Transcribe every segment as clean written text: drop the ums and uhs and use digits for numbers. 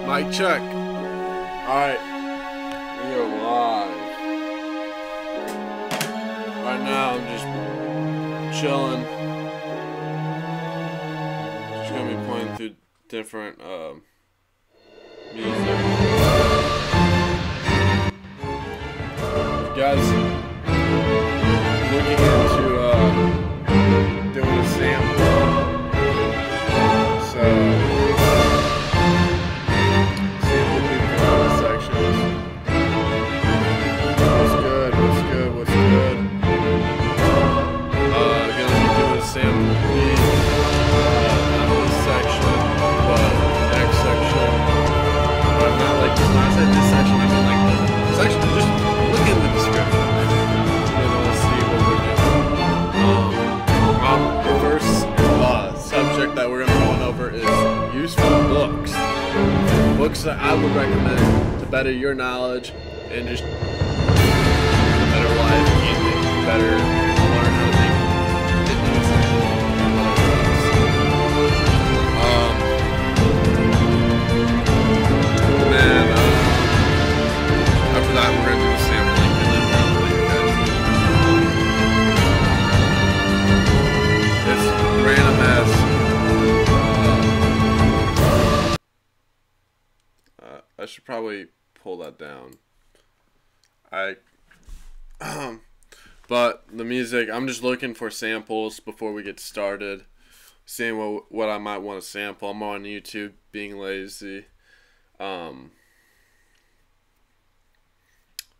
Mic check. Alright. We are live. Right now I'm just chilling. Just gonna be playing through different music. If you guys looking into doing a sample. So books that I would recommend to better your knowledge and just a better life, and better learn how to make good music. And then after that, we're gonna do the sampling, and then we're gonna play you guys. It's random ass. I should probably pull that down. But the music, I'm just looking for samples before we get started. Seeing what I might want to sample. I'm on YouTube being lazy.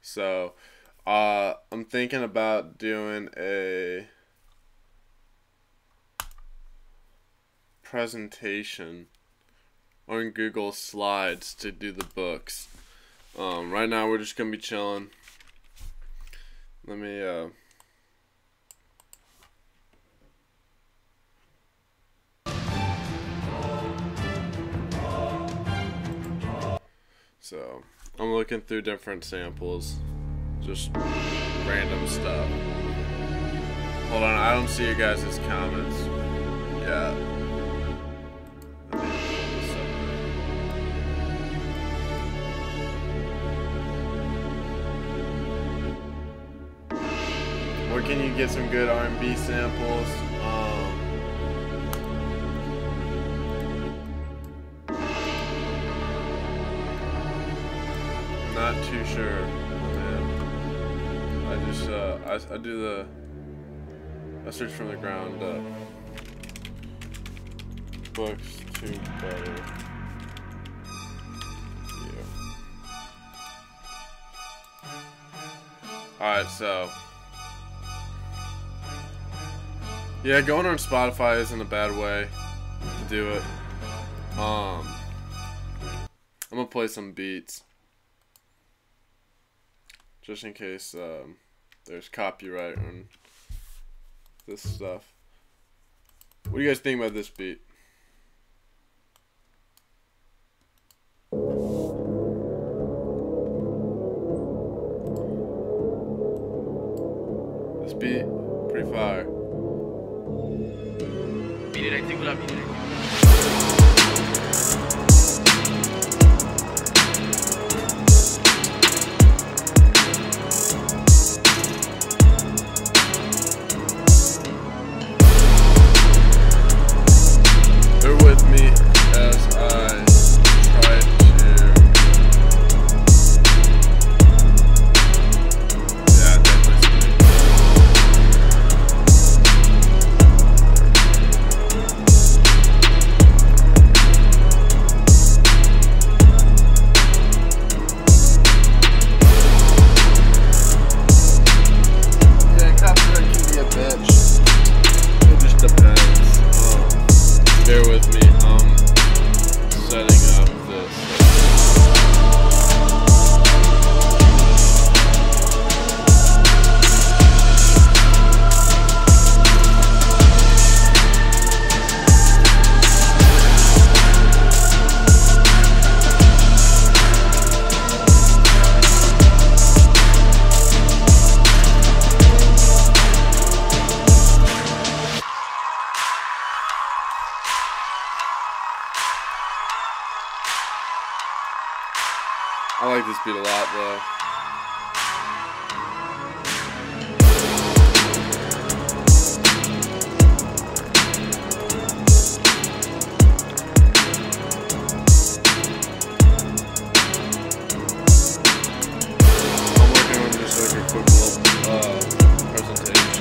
So I'm thinking about doing a presentation on Google Slides to do the books. Right now we're just gonna be chilling. Let me so I'm looking through different samples, just random stuff. Hold on, I don't see you guys' comments yet. Where can you get some good R&B samples? Not too sure, man. I just I do I search from the ground up. Books to better you. Alright, so yeah, going on Spotify isn't a bad way to do it. I'm gonna play some beats just in case there's copyright on this stuff. What do you guys think about this beat? This beat, pretty fire. I like this beat a lot, though. I'm working on just like a quick little presentation.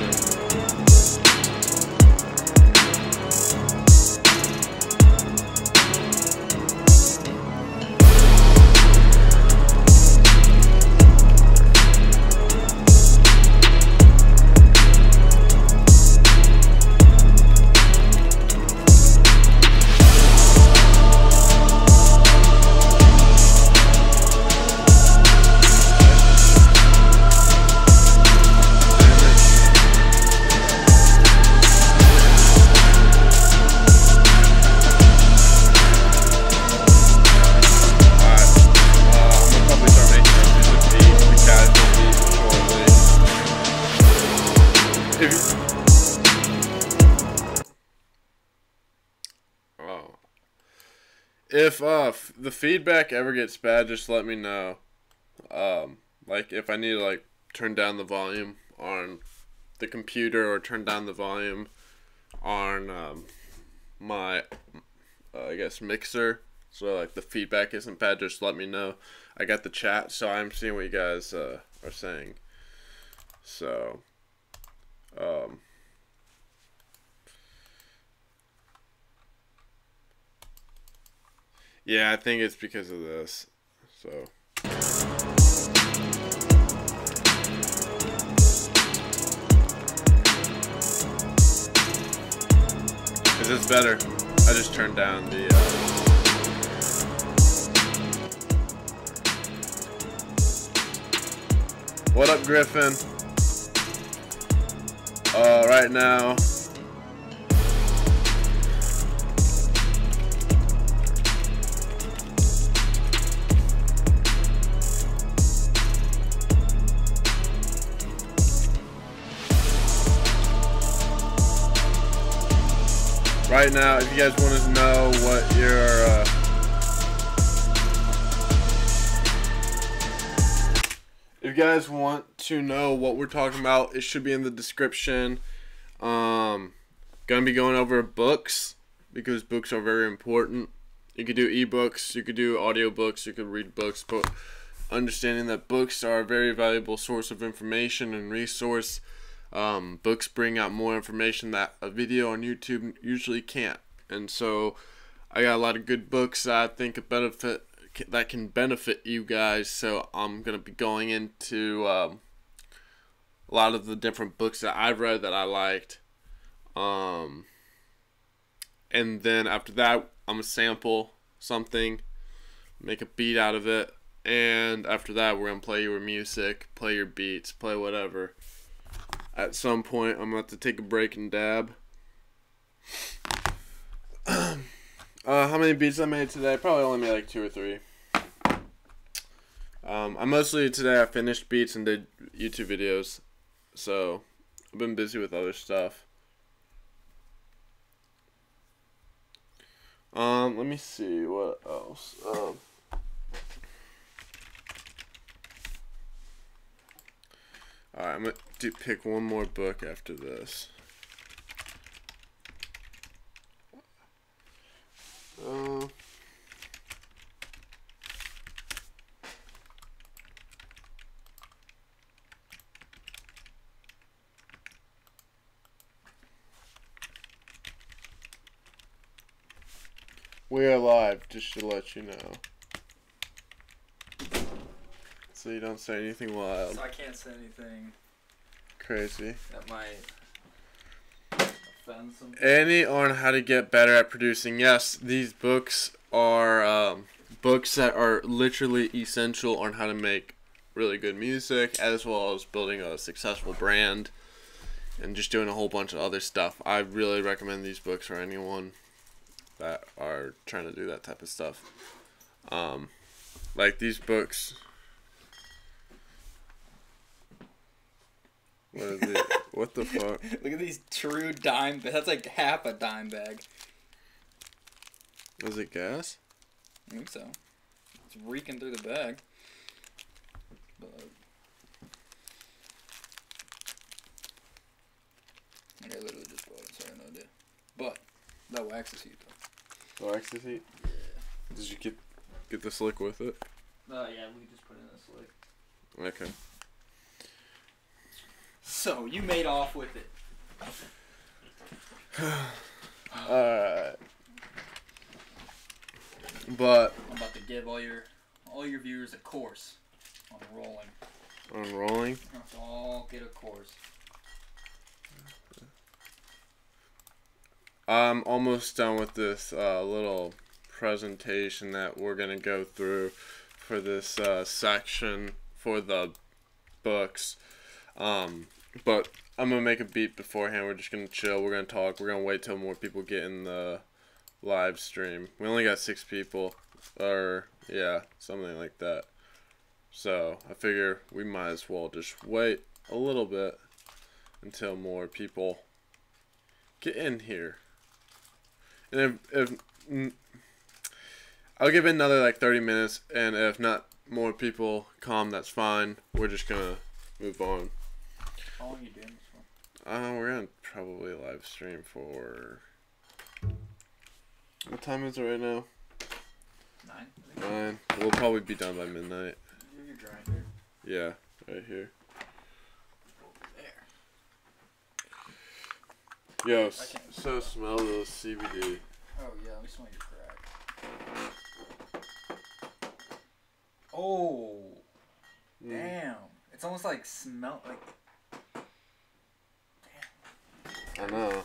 If the feedback ever gets bad, just let me know. Like if I need to like turn down the volume on the computer or turn down the volume on my I guess mixer, so like the feedback isn't bad, just let me know. I got the chat, so I'm seeing what you guys are saying. So yeah, I think it's because of this. So is this better? I just turned down the What up, Griffin? Right now if you guys want to know what your if you guys want to know what we're talking about, it should be in the description. Gonna be going over books because books are very important. You could do ebooks, you could do audiobooks, you could read books, but understanding that books are a very valuable source of information and resource. Books bring out more information that a video on YouTube usually can't, and so I got a lot of good books that I think that can benefit you guys. So I'm gonna be going into a lot of the different books that I've read that I liked, and then after that I'm gonna sample something, make a beat out of it, and after that we're gonna play your music, play your beats, play whatever. At some point, I'm going to have to take a break and dab. How many beats I made today? Probably only made like 2 or 3. Today I finished beats and did YouTube videos. So, I've been busy with other stuff. Let me see what else. Alright, I'm going to pick one more book after this. We are live, just to let you know. So you don't say anything wild. So I can't say anything crazy that might offend some people. Any on how to get better at producing. Yes, these books are books that are literally essential on how to make really good music, as well as building a successful brand and just doing a whole bunch of other stuff. I really recommend these books for anyone that are trying to do that type of stuff. Like these books. What is it? What the fuck? Look at these true dime bags. That's like half a dime bag. Was it gas? I think so. It's reeking through the bag. but I literally just bought it, so I have no idea. But that wax is heat though. The wax is heat? Yeah. Did you get the slick with it? Yeah, we just put it in the slick. Okay. So you made off with it. Alright. But I'm about to give all your viewers a course on rolling. on rolling. Let's all get a course. I'm almost done with this little presentation that we're gonna go through for this section for the books. But I'm gonna make a beat beforehand. We're just gonna chill. We're gonna talk. We're gonna wait till more people get in the live stream. We only got 6 people, or yeah, something like that. So I figure we might as well just wait a little bit until more people get in here. And if I'll give it another like 30 minutes, and if not more people come, that's fine. We're just gonna move on. How long are you doing this for? We're gonna probably live stream for. What time is it right now? 9. 9. We'll probably be done by midnight. You have your grinder. Yeah, right here. Over there. Yo, so smell those CBD. Oh yeah, let me smell your crack. Oh, damn! It's almost like smell like. Damn. I know.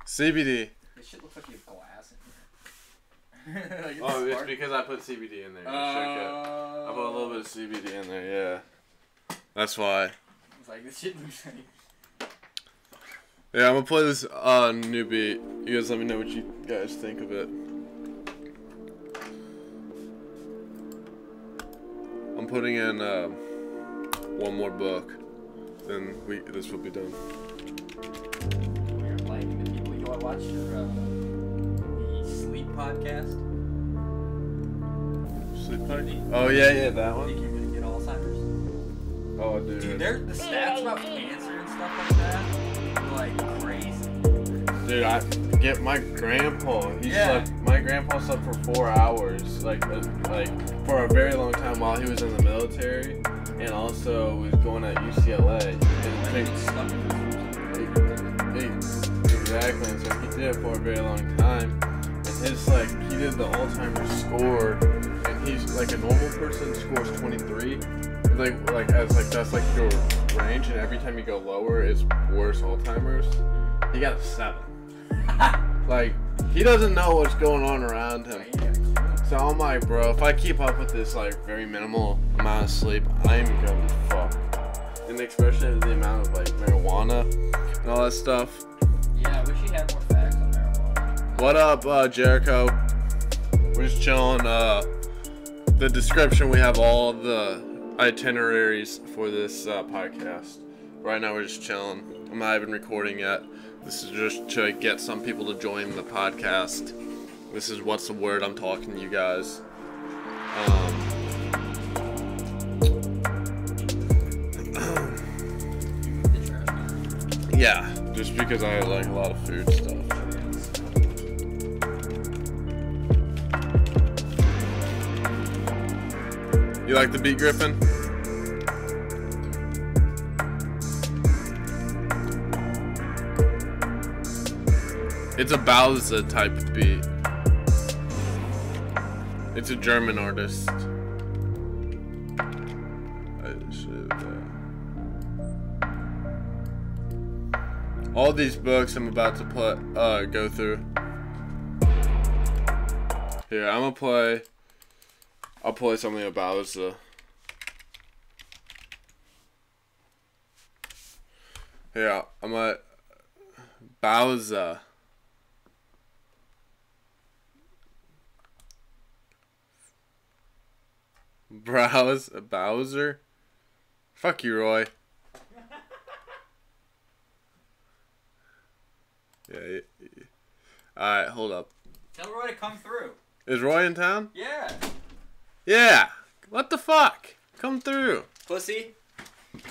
CBD. This shit looks like you have glass in here. Like Oh, it's because I put CBD in there. I put a little bit of CBD in there, yeah. That's why. It's like, this shit looks like... Yeah, I'm gonna play this new beat. You guys let me know what you guys think of it. I'm putting in one more book. Then this will be done. You're playing the people. You want to watch the Sleep podcast? Sleep party? Oh yeah, that I one. think you're gonna get Alzheimer's. Oh dude. Dude, the stats about cancer and stuff like that are like crazy. Dude, I get my grandpa. My grandpa slept for 4 hours, like for a very long time while he was in the military, and also was going at UCLA. Exactly, and so he did it for a very long time. And his he did the Alzheimer's score, and he's like a normal person scores 23. That's like your range, and every time you go lower, it's worse Alzheimer's. He got a 7. Like, he doesn't know what's going on around him. So I'm like, bro, if I keep up with this like very minimal amount of sleep, I'm gonna be fucked. And especially the amount of like marijuana and all that stuff. Yeah, I wish he had more facts on marijuana. What up, Jericho? We're just chilling. The description, we have all the itineraries for this podcast. Right now we're just chilling. I'm not even recording yet. This is just to get some people to join the podcast. This is what's the word I'm talking to you guys. Yeah, just because I like a lot of food stuff. You like the beat, Griffin? It's a Bowser type of beat. It's a German artist. All these books I'm about to go through. Here, I'll play something about Bowser. Here, I'm at Bowser. Bowser? Fuck you, Roy. Yeah. Alright, hold up. Tell Roy to come through. Is Roy in town? Yeah. Yeah. What the fuck? Come through. Pussy. I'm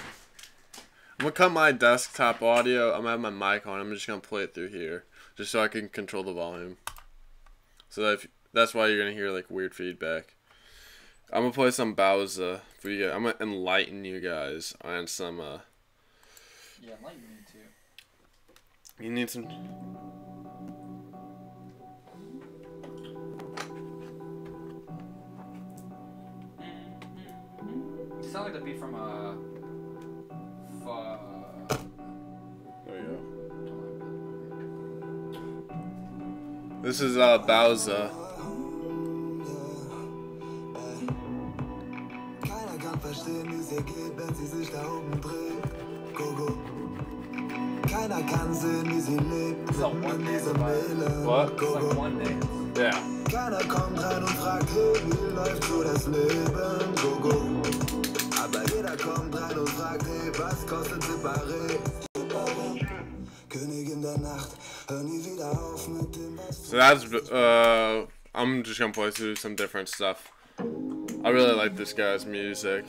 gonna cut my desktop audio. I'm gonna have my mic on. I'm just gonna play it through here, just so I can control the volume. So that's why you're gonna hear like weird feedback. I'm gonna play some Bowser for you guys. I'm gonna enlighten you guys on some. Yeah, enlighten me too. You need some. You sound like the beat from There you go. This is Bowser. Keiner kann verstehen, wie es ihr geht, wenn sie sich da oben dreht. Go. Keiner kann sehen, wie sie lebt. It's like one dance vibe. What? It's like one dance. Yeah. Keiner kommt rein und fragt, hey, wie läuft so das Leben? Go. Aber jeder kommt rein und fragt, hey, was kostet Separé? Königin der Nacht, hör nie wieder auf mit dem, was So that's I'm just gonna play through some different stuff. I really like this guy's music.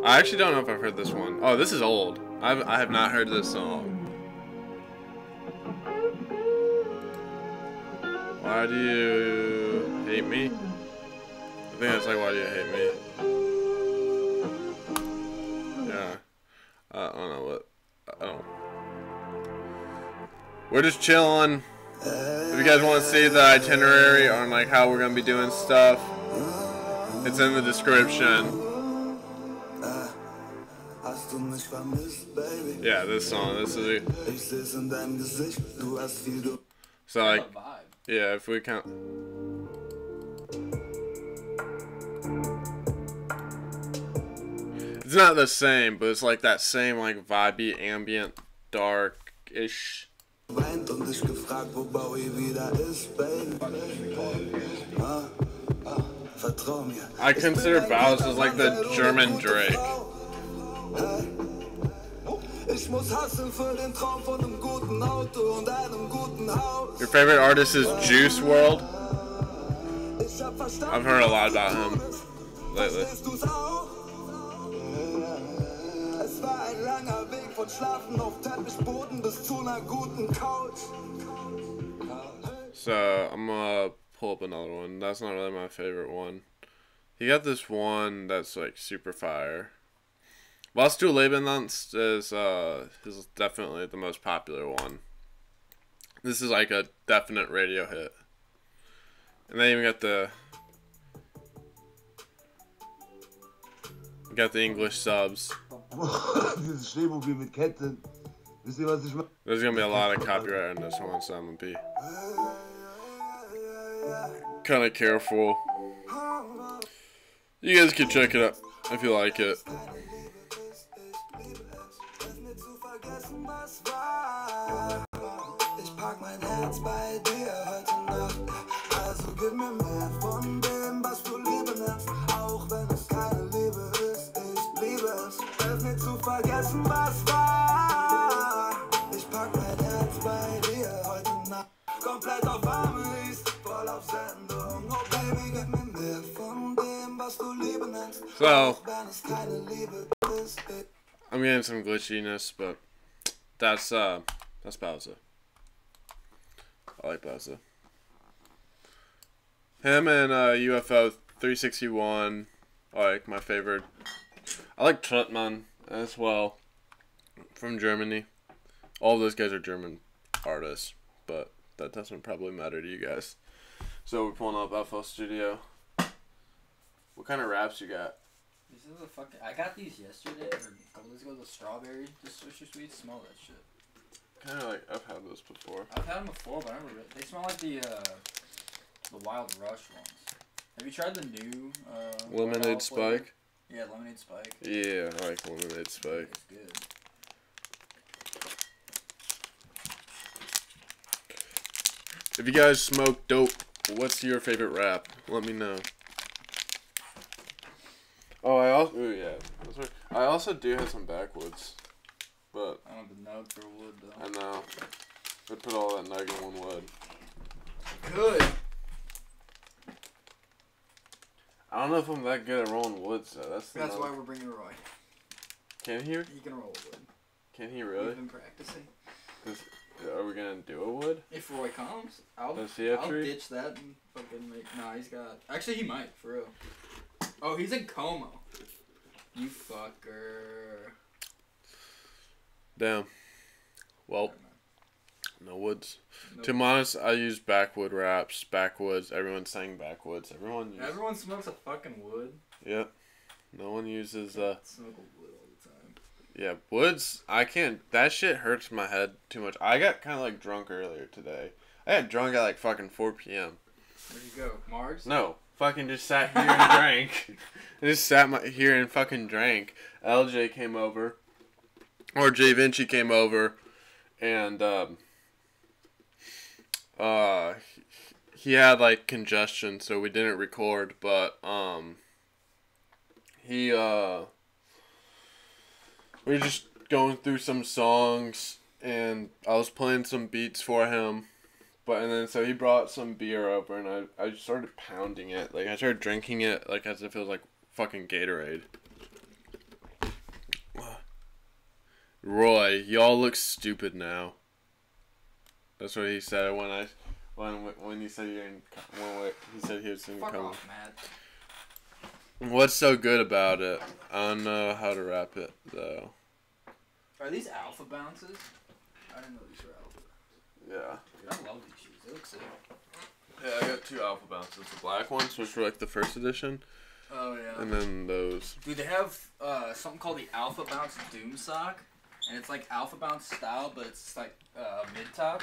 I actually don't know if I've heard this one. Oh, this is old. I have not heard this song. Why do you hate me? I think it's like, why do you hate me? Yeah. I don't know what. I don't. We're just chilling. If you guys want to see the itinerary on like how we're gonna be doing stuff, it's in the description. hast du mich vermisst, baby? Yeah, this song. This is it. Ich seh's in deinem Gesicht, du hast viel So like, What a vibe. yeah, if we count. It's not the same, but it's like that same like vibey, ambient, dark-ish. Weint und dich gefragt, wo Bowie wieder ist, baby. Vertrau mir. I consider Bowser as like the German Drake. Ich muss hustlen für den Traum von einem guten Auto und einem guten Haus. Your favorite artist is Juice WRLD. Ich hab verstanden, I've heard a lot about him lately. verstehst du's auch? Es war ein langer Weg von Schlafen auf Teppichboden bis zu einer guten Couch. So I'm gonna pull up another one. That's not really my favorite one. He got this one that's like super fire. Was du Leben nennst is definitely the most popular one. This is like a definite radio hit. And they even got the English subs. Dieses Schneemobil mit Ketten. Wisst ihr, was ich meine? There's gonna be a lot of copyright on this one, so I'm gonna be kind of careful. You guys can check it out if you like it. Ich pack mein Herz bei dir heute Nacht. Also gib mir mehr von dem, was du Liebe nennst. Auch wenn es keine Liebe ist, ich liebe es. Hilf mir zu vergessen, was war. Ich pack mein Herz bei dir heute Nacht. Komplett auf Amelis, voll auf Sendung. Oh Baby, gib mir mehr von dem, was du Liebe nennst. So, Auch wenn es keine Liebe ist, I'm getting some glitchiness, but that's Bowser. I like Bowser. Him and UFO 361 are like my favorite. I like Truttmann as well, from Germany. All of those guys are German artists, but that doesn't probably matter to you guys. So we're pulling up FL Studio. What kind of raps you got? This is a fucking. I got these yesterday or a couple days ago. The strawberry, the Swisher Sweets. Smell that shit. Kind of like I've had those before. I've had them before, but I never. They smell like the Wild Rush ones. Have you tried the new Lemonade Spike. Yeah, Lemonade Spike. Yeah, I like Lemonade Spike. It's good. If you guys smoke dope, what's your favorite rap? Let me know. Oh, I also do have some backwoods, but I don't have the nug for wood though. I know they put all that nug in one wood. Good. I don't know if I'm that good at rolling woods though. That's why we're bringing Roy. Can he? He can roll wood. Can he really? We've been practicing. Are we gonna do a wood? If Roy comes, I'll tree? ditch that and fucking make. Nah, he's got. Actually, he might for real. Oh, he's in Como. You fucker. Damn. Well, no woods. Nope. To be honest, I use backwood wraps, backwoods. Everyone's saying backwoods. Everyone smokes a fucking wood. Yep. No one uses Smoke a wood all the time. Yeah, woods. I can't. That shit hurts my head too much. I got kind of like drunk earlier today. I got drunk at like fucking 4 p.m. Where'd you go? Mars? No. Fucking just sat here and drank. I just sat here and fucking drank. LJ came over. Or Jay Vinci came over. And, he had, like, congestion, so we didn't record. But, we were just going through some songs. And I was playing some beats for him. And then so he brought some beer over and I started pounding it. Like I started drinking it like as if it was like fucking Gatorade. Roy, y'all look stupid now. That's what he said when he said he didn't he said he was gonna Fuck come. off, Matt. What's so good about it? I don't know how to wrap it though. Are these alpha bounces? I didn't know these were alpha. Yeah. Dude, I love these shoes. They look sick. Yeah, I got 2 alpha bounces. The black ones, which were like the first edition. Oh, yeah. And then those. Dude, they have something called the Alpha Bounce Doom Sock. And it's like Alpha Bounce style, but it's like mid-top.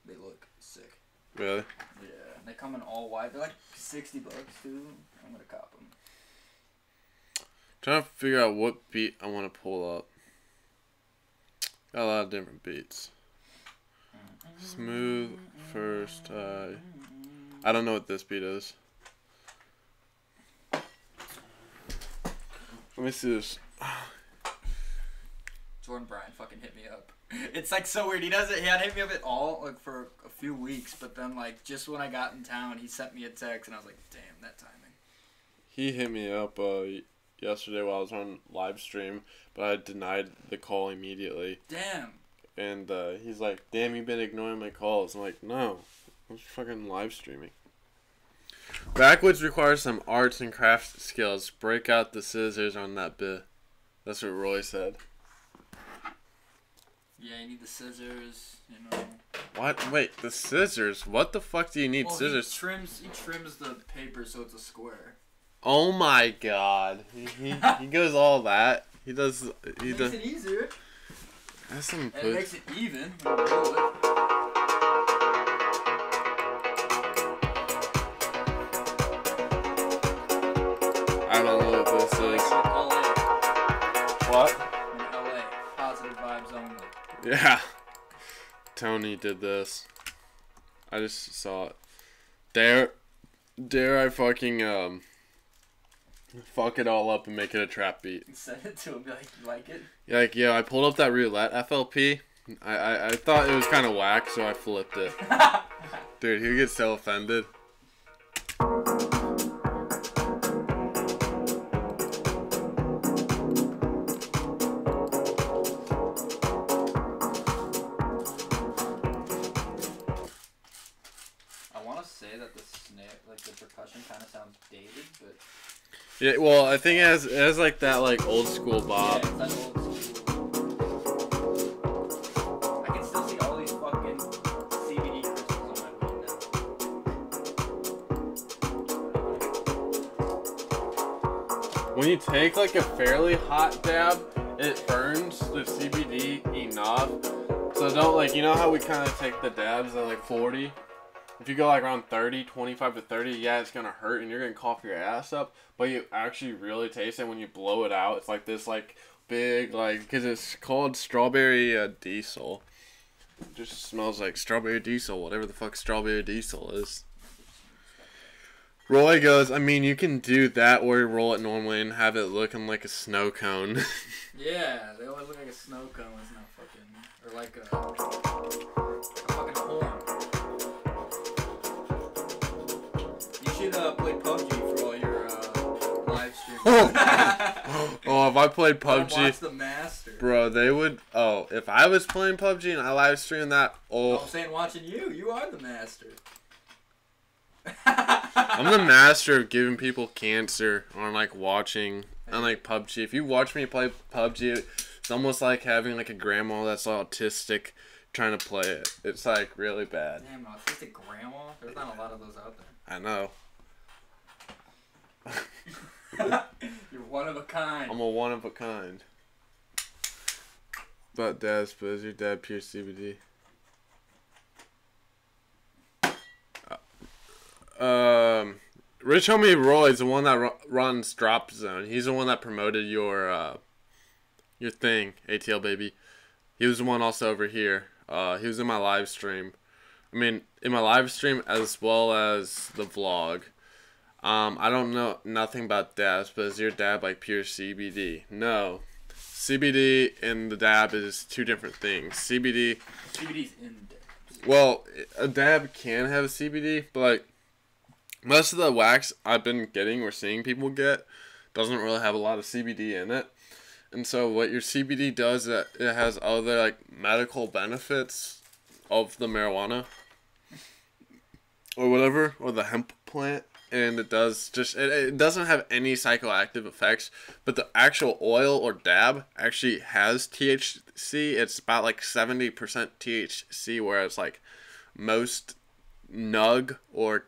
They look sick. Really? Yeah. And they come in all white. They're like $60, too. I'm going to cop them. Trying to figure out what beat I want to pull up. Got a lot of different beats. Smooth first. I don't know what this beat is. Let me see this. Jordan Bryan fucking hit me up. It's like so weird. He hadn't hit me up at all like for a few weeks, but then like just when I got in town, he sent me a text and I was like, damn, that timing. He hit me up yesterday while I was on live stream, but I denied the call immediately. Damn. And he's like, damn, you've been ignoring my calls. I'm like, no, I'm just fucking live streaming. Backwoods requires some arts and crafts skills. Break out the scissors on that bit. That's what Roy said. Yeah, you need the scissors, you know. What? Wait, the scissors? What the fuck do you need scissors? He trims the paper so it's a square. Oh my god. He goes all that. He does. Makes it easier. That's some And it makes it even when you roll it. I don't know what this is. LA. What? In LA. Positive vibes only. Yeah. Tony did this. I just saw it. Dare I fucking fuck it all up and make it a trap beat. Send it to him, be like, you like it? Like, yeah, I pulled up that roulette FLP. I thought it was kind of whack, so I flipped it. Dude, he gets so offended. I want to say that the snare, like the percussion kind of sounds dated, but... Yeah, well, I think it has like that like old school bop. Yeah, it's that old school. I can still see all these fucking CBD crystals on my weed now. When you take like a fairly hot dab, it burns the CBD enough. So don't like, you know how we kind of take the dabs at like 40? If you go like around 30, 25 to 30, yeah, it's going to hurt and you're going to cough your ass up. But you actually really taste it when you blow it out. It's like this like big, like, because it's called strawberry diesel. It just smells like strawberry diesel, whatever the fuck strawberry diesel is. Roy goes, I mean, you can do that or you roll it normally and have it looking like a snow cone. Yeah, they always look like a snow cone. It's not fucking... Or like a fucking horn. You should play PUBG for all your Oh, if I played Watch PUBG, the master. bro, they would. Oh, if I was playing PUBG and I live streamed that, No, I'm saying watching you. You are the master. I'm the master of giving people cancer on like watching on like PUBG. If you watch me play PUBG, it's almost like having like a grandma that's autistic trying to play it. It's like really bad. Damn, autistic grandma. There's not a lot of those out there. I know. You're one of a kind. I'm a one of a kind. But Dad, suppose your dad pure CBD. Rich homie Roy's the one that runs Drop Zone. He's the one that promoted your thing, ATL baby. He was the one also over here. He was in my live stream. I mean, in my live stream as well as the vlog. I don't know nothing about dabs, but is your dab like pure CBD? No. CBD and the dab is two different things. CBD's in dabs. Well, a dab can have CBD, but like most of the wax I've been getting or seeing people get doesn't really have a lot of CBD in it. And so what your CBD does, it has other like medical benefits of the marijuana or whatever, or the hemp plant. And it does just, it doesn't have any psychoactive effects, but the actual oil or dab actually has THC. It's about like 70% THC, whereas like most nug or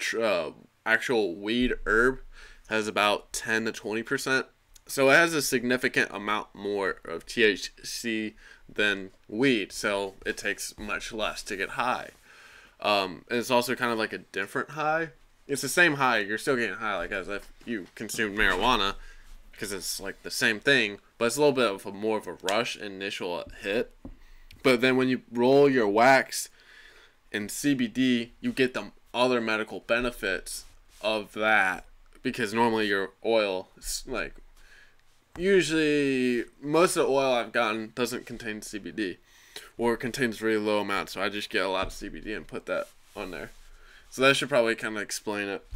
actual weed herb has about 10 to 20%. So it has a significant amount more of THC than weed, so it takes much less to get high. And it's also kind of like a different high. It's the same high. You're still getting high like as if you consumed marijuana, because it's like the same thing, but it's a little bit of more of a rush initial hit. But then when you roll your wax in CBD, you get the other medical benefits of that, because normally your oil, like usually most of the oil I've gotten doesn't contain CBD, or it contains really low amounts, so I just get a lot of CBD and put that on there. So that should probably kind of explain it.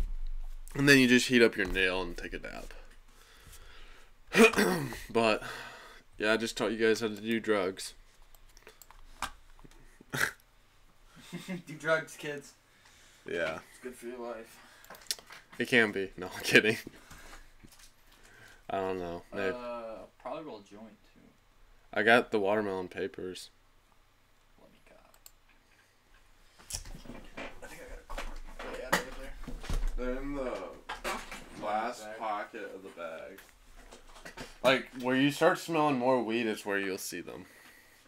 And then you just heat up your nail and take a dab. But yeah, I just taught you guys how to do drugs. Do drugs, kids. Yeah. It's good for your life. It can be. No, I'm kidding. I don't know. Maybe. Probably roll a joint too. I got the watermelon papers. Let me go. I think I got a cord. Yeah, they're there. They're in the last pocket of the bag. Like, where you start smelling more weed is where you'll see them.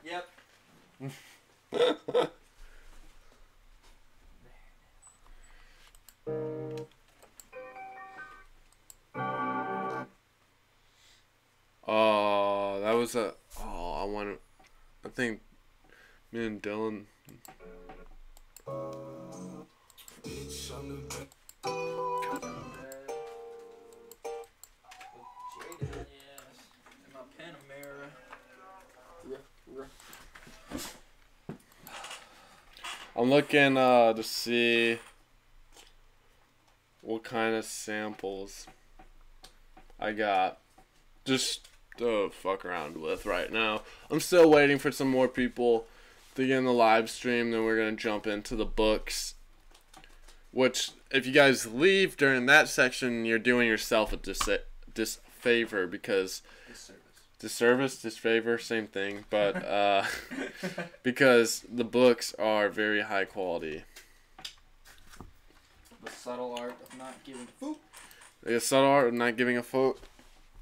Yep. Oh, that was a... Oh, I think me and Dylan... I'm looking to see what kind of samples I got just to fuck around with right now. I'm still waiting for some more people to get in the live stream, then we're going to jump into the books. Which, if you guys leave during that section, you're doing yourself a disfavor, because... Disfavor, same thing, but because the books are very high quality. The subtle art of not giving a fuck. The subtle art of not giving a fuck.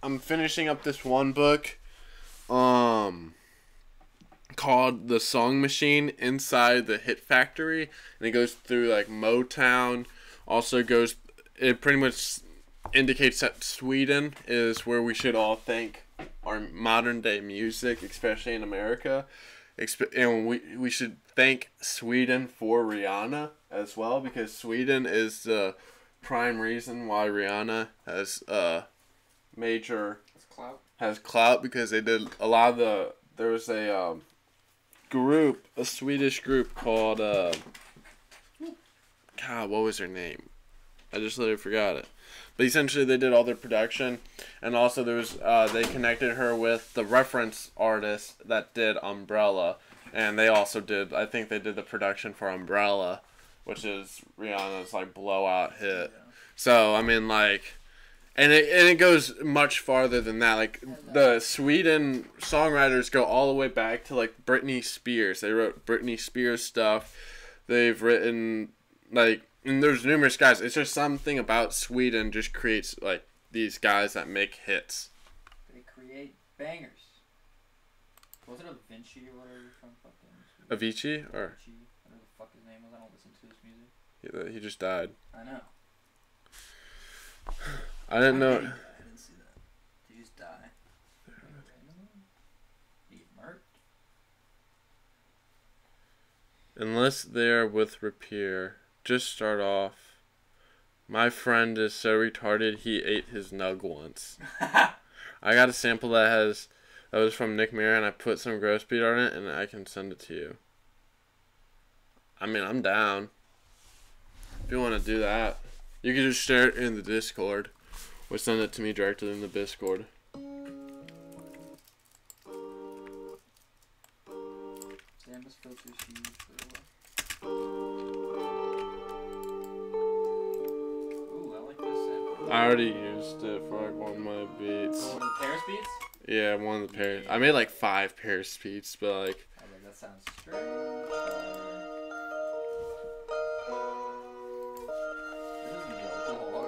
I'm finishing up this one book, called The Song Machine Inside the Hit Factory, and it goes through like Motown. Also goes, it pretty much indicates that Sweden is where we should all thank our modern day music, especially in America. And we should thank Sweden for Rihanna as well, because Sweden is the prime reason why Rihanna has clout, because they did a lot of there was a Swedish group called God, what was her name? I just literally forgot it. But essentially, they did all their production, and also there was they connected her with the reference artist that did Umbrella, and they also did. I think they did the production for Umbrella, which is Rihanna's like blowout hit. So I mean, like, and it goes much farther than that. Like the Sweden songwriters go all the way back to like Britney Spears. They wrote Britney Spears stuff. They've written like. And there's numerous guys. It's just something about Sweden just creates, like, these guys that make hits. They create bangers. Was it Avicii or whatever from fucking Sweden? Avicii? Or? Avicii, whatever the fuck his name was. I don't listen to his music. He just died. I know. I didn't know. I didn't see that. Did he just die? Did he get murked? Unless they're with Rapier. Just start off. My friend is so retarded he ate his nug once. I got a sample that was from Nick Mira, and I put some gross beat on it, and I can send it to you. I mean, I'm down. If you want to do that, you can just share it in the Discord, or send it to me directly in the Discord. Samus filters huge for the I already used it for like one of my beats. one of the Paris beats? Yeah, one of the Paris. I made like 5 Paris beats, but like. I was like, that sounds straight. This is gonna be a long.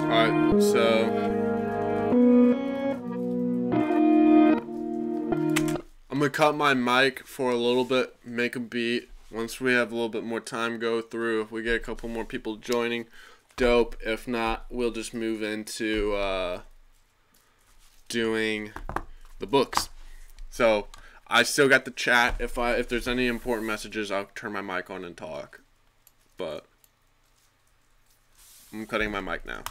Alright, so I'm gonna cut my mic for a little bit, make a beat. Once we have a little bit more time go through, if we get a couple more people joining, dope. If not, we'll just move into doing the books. So I still got the chat. If there's any important messages, I'll turn my mic on and talk. But I'm cutting my mic now.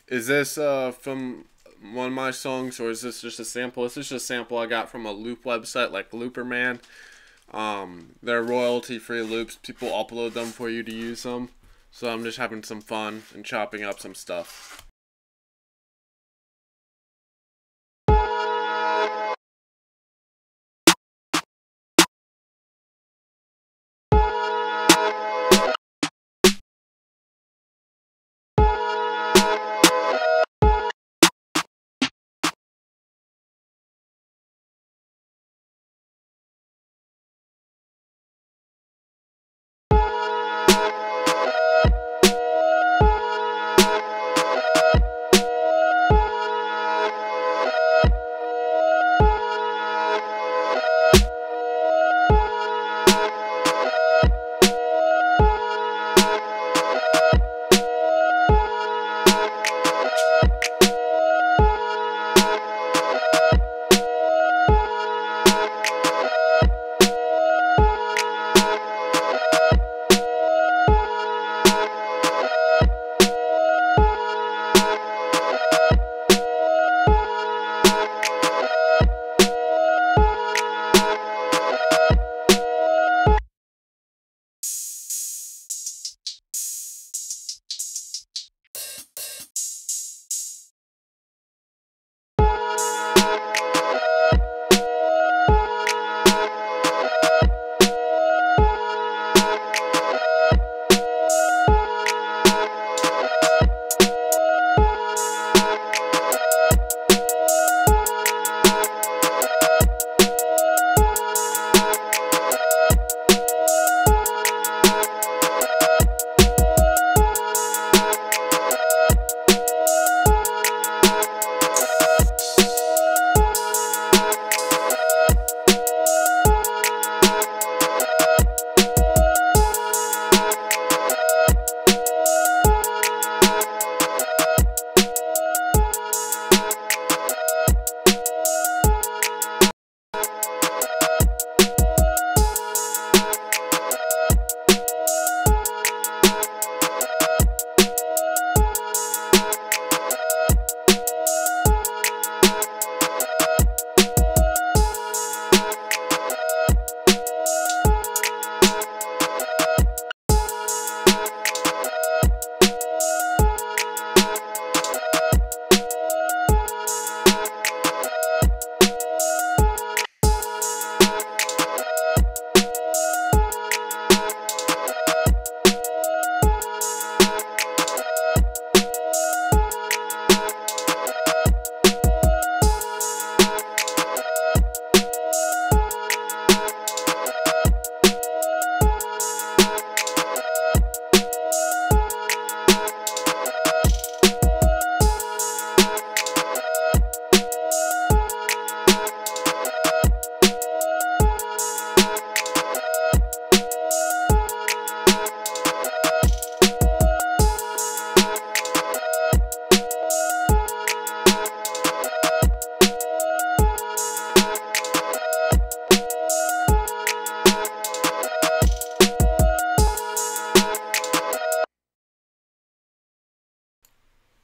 Is this from one of my songs, or is this just a sample? This is just a sample I got from a loop website like Looperman. They're royalty-free loops. People upload them for you to use them. So I'm just having some fun and chopping up some stuff.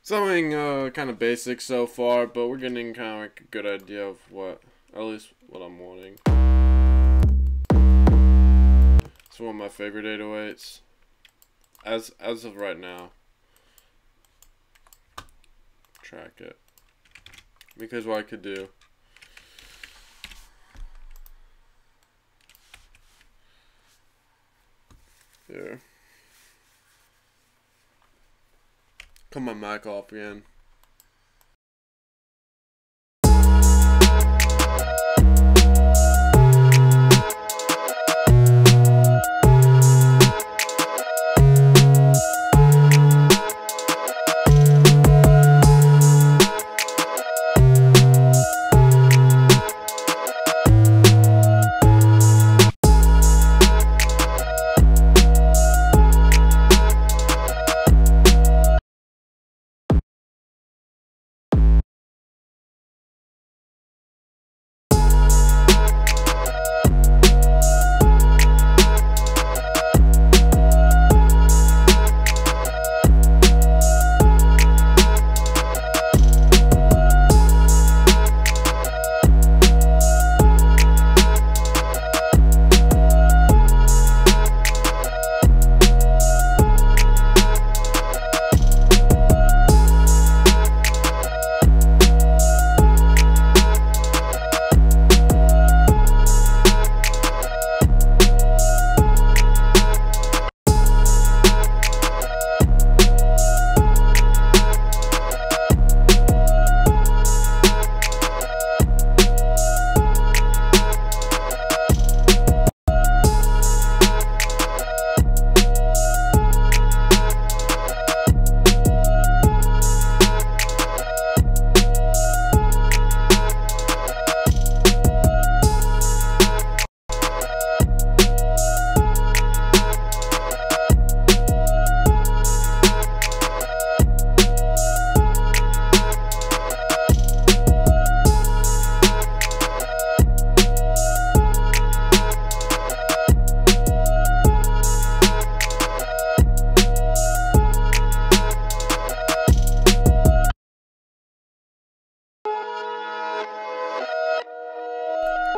Something kind of basic so far, but we're getting kind of like a good idea of at least what I'm wanting. It's one of my favorite 808s, as of right now. Track it, because what I could do. Here. Cut my mic off again.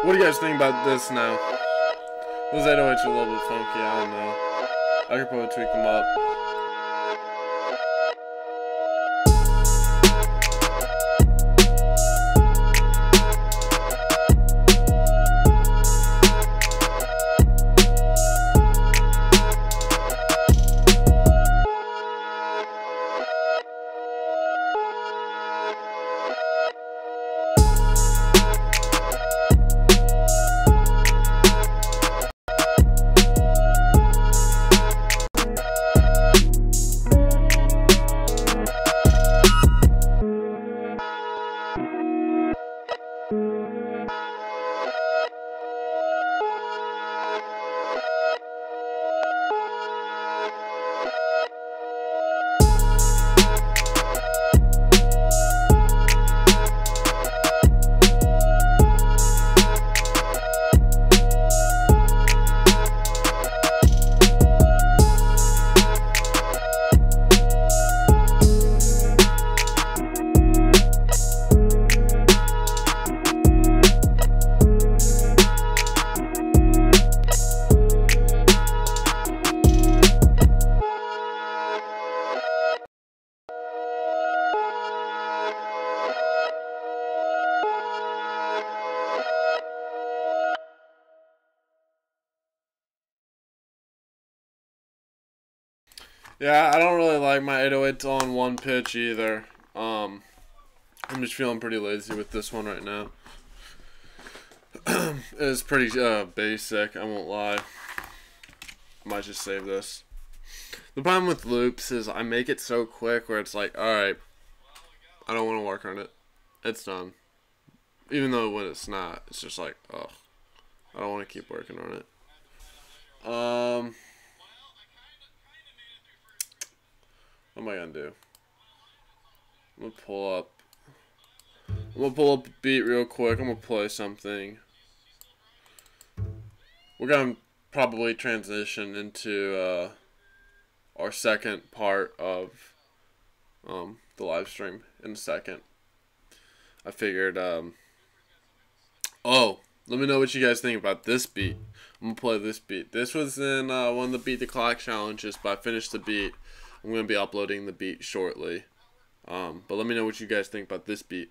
What do you guys think about this now? Those 808s are a little bit funky, I don't know. I could probably tweak them up. Yeah, I don't really like my 808s on one pitch either. I'm just feeling pretty lazy with this one right now. It's pretty basic, I won't lie. I might just save this. The problem with loops is I make it so quick where it's like, alright, I don't want to work on it. It's done. Even though when it's not, it's just like, oh, I don't want to keep working on it. What am I gonna do? I'm gonna pull up a beat real quick. I'm gonna play something. We're gonna probably transition into our second part of the live stream in a second. I figured, oh, let me know what you guys think about this beat. I'm going to play this beat. This was in one of the Beat the Clock challenges, but I finished the beat. I'm going to be uploading the beat shortly. But let me know what you guys think about this beat.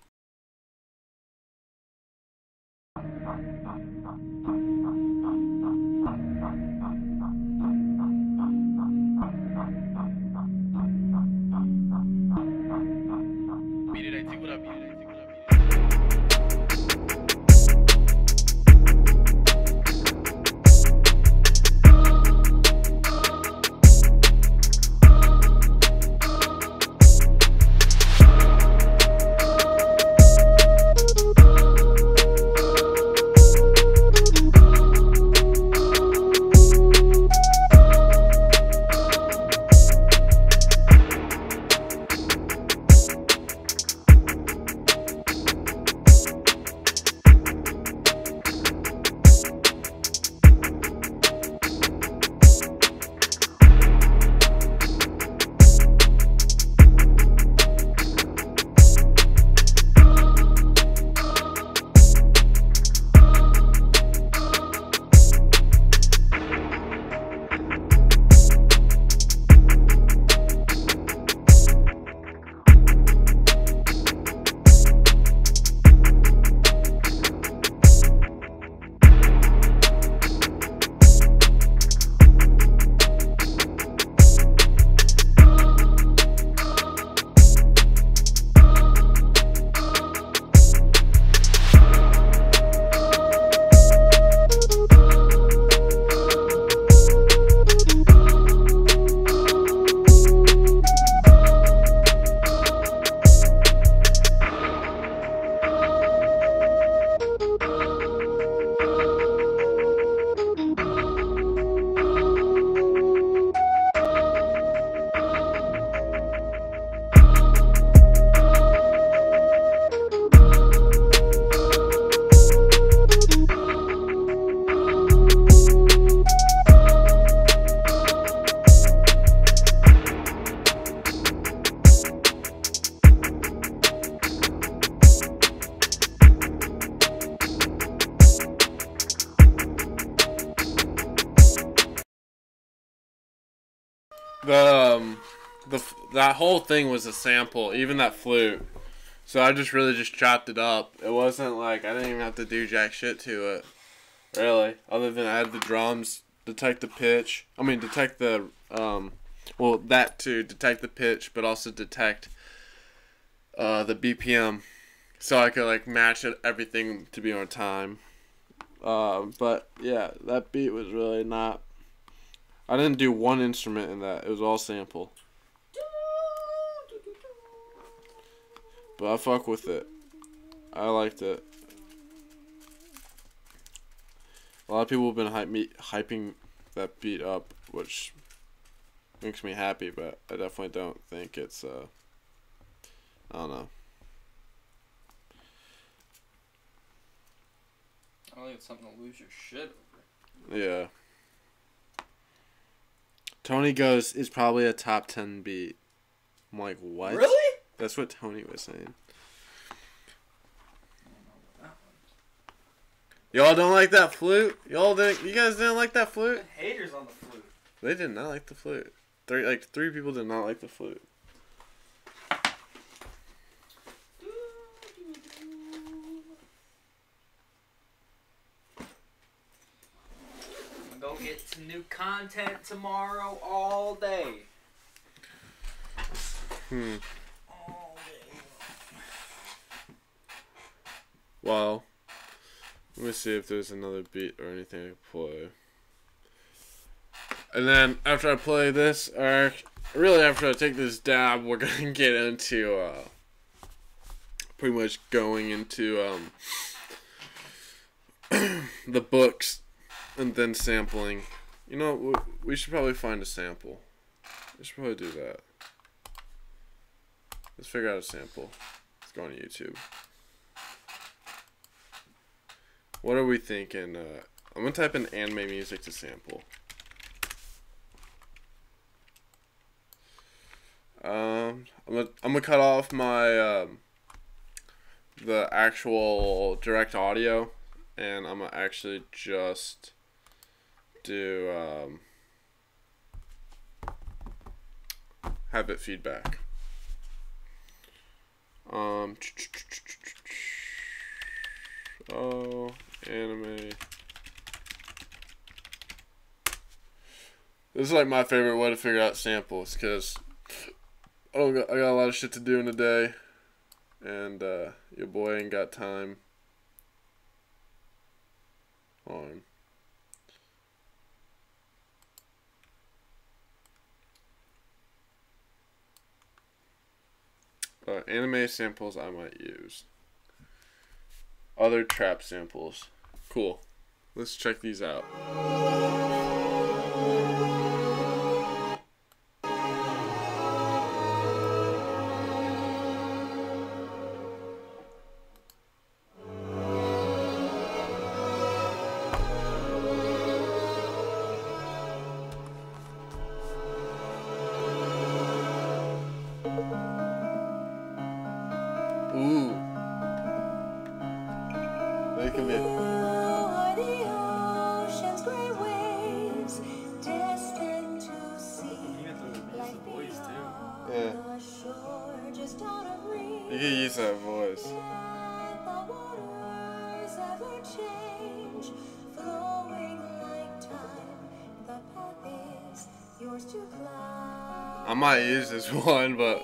That whole thing was a sample, even that flute. So I just really just chopped it up. It wasn't like I didn't even have to do jack shit to it, really. Other than I had the drums detect the pitch. I mean detect the well, that too, detect the pitch, but also detect the BPM, so I could like match it, everything to be on time. But yeah, that beat was really not. I didn't do one instrument in that. It was all sample. But I fuck with it. I liked it. A lot of people have been hyping that beat up, which makes me happy, but I definitely don't think it's, I don't know. I don't think it's something to lose your shit over. Yeah. Tony goes, it's probably a top 10 beat. I'm like, what? Really? That's what Tony was saying. Y'all don't like that flute? You guys didn't like that flute? Haters on the flute. They did not like the flute. Three people did not like the flute. Go get some new content tomorrow all day. All day. Well, let me see if there's another beat or anything I can play. And then after I play this, or really after I take this dab, we're gonna get into pretty much going into the books and then sampling. You know, we should probably find a sample. We should probably do that. Let's figure out a sample. Let's go on YouTube. What are we thinking? I'm gonna type in anime music to sample. I'm gonna cut off my the actual direct audio, and I'm gonna actually just do have it feedback. Oh, anime. This is like my favorite way to figure out samples, because I got a lot of shit to do in a day, and your boy ain't got time. On. Anime samples I might use. Other trap samples. Cool. Let's check these out. Ooh. They can be. Yeah. You can use that voice. I might use this one, but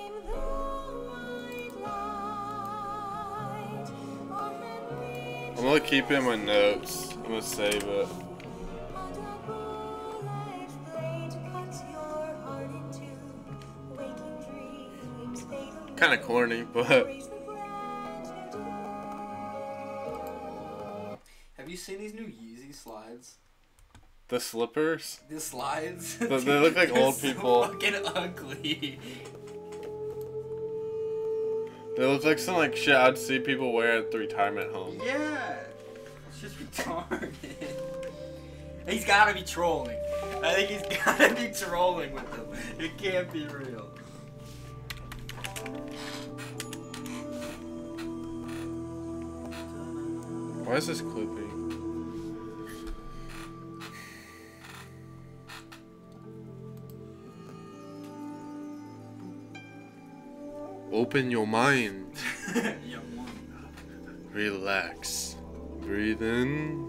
I'm gonna keep it in my notes. I'm gonna save it. Kind of corny, but. Have you seen these new Yeezy slides? The slippers? The slides? They look like old people. So fucking ugly. They look like some like shit I'd see people wear at the retirement home. Yeah. It's just retarded. He's gotta be trolling. I think he's gotta be trolling with them. It can't be real. Why is this clipping? Open your mind. Relax. Breathe in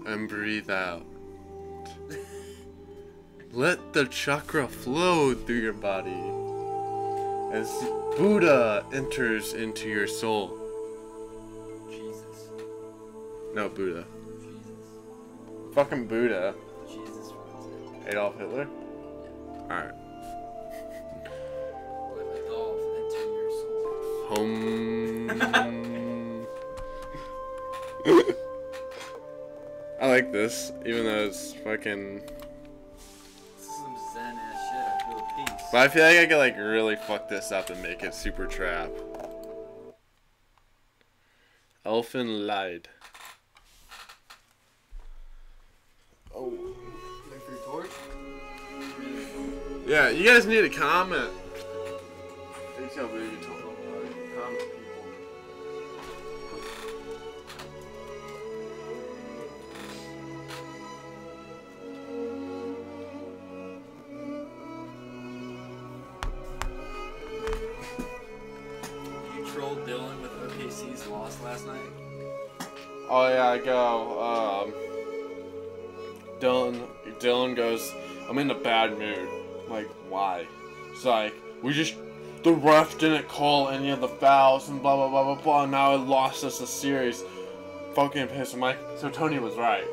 and breathe out. Let the chakra flow through your body as Buddha enters into your soul. Jesus. No, Buddha. Jesus. Fucking Buddha. Jesus. Adolf Hitler? Alright. Let Adolf enter your soul. Home. I like this, even though it's fucking. This is some zen ass shit. I feel peace. But I feel like I could like really fuck this up and make it super trap. Elfin lied. Oh. Wait for your torch? Yeah, you guys need to comment. Thanks how big you told them. Comment, people. You trolled Dylan with OKC's loss last night? Oh yeah, I go. Dylan goes, I'm in a bad mood. I'm like, why? It's like, the ref didn't call any of the fouls and blah blah blah blah blah. And now it lost us a series. Fucking pissed. I'm like, so Tony was right.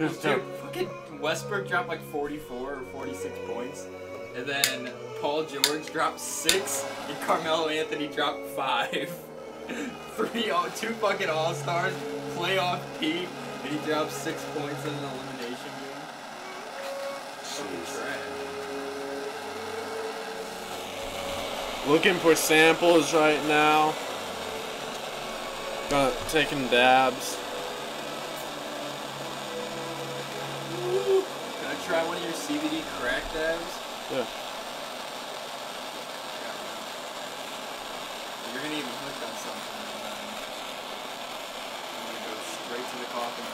Dude, fucking Westbrook dropped like 44 or 46 points. And then Paul George dropped 6. And Carmelo Anthony dropped 5. 2 fucking All-Stars. Playoff peak. And he dropped 6 points in an elimination game. Fucking trash. Looking for samples right now. Taking dabs. Can I try one of your CBD crack dabs? Yeah. You're gonna even hooked on something. I'm gonna go straight to the coffin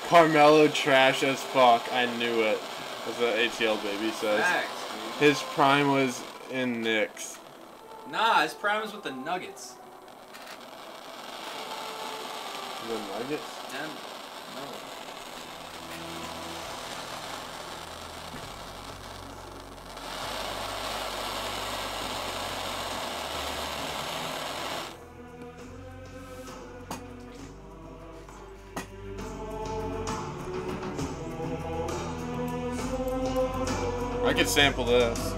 Carmelo trash as fuck. I knew it. As the ATL baby says. Facts, dude. His prime was in Knicks. Nah, his prime was with the Nuggets. The Nuggets? Damn. No. I could sample this.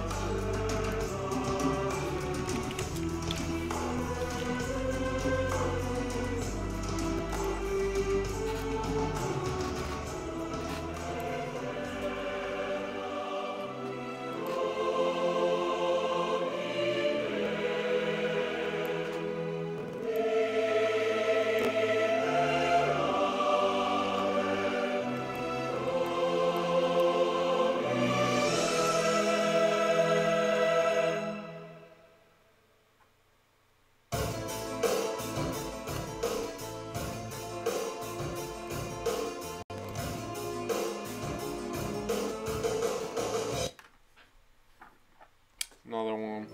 Another one.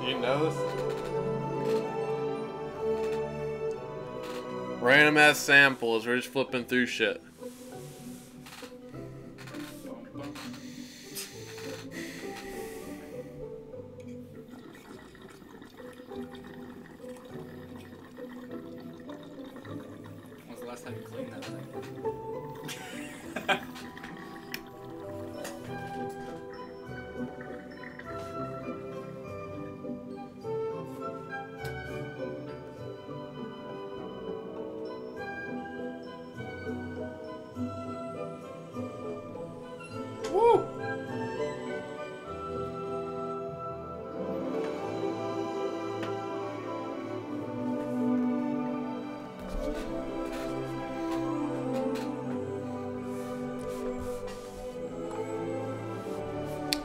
You know this? Random ass samples. We're just flipping through shit. When's the last time you cleaned that thing? Woo!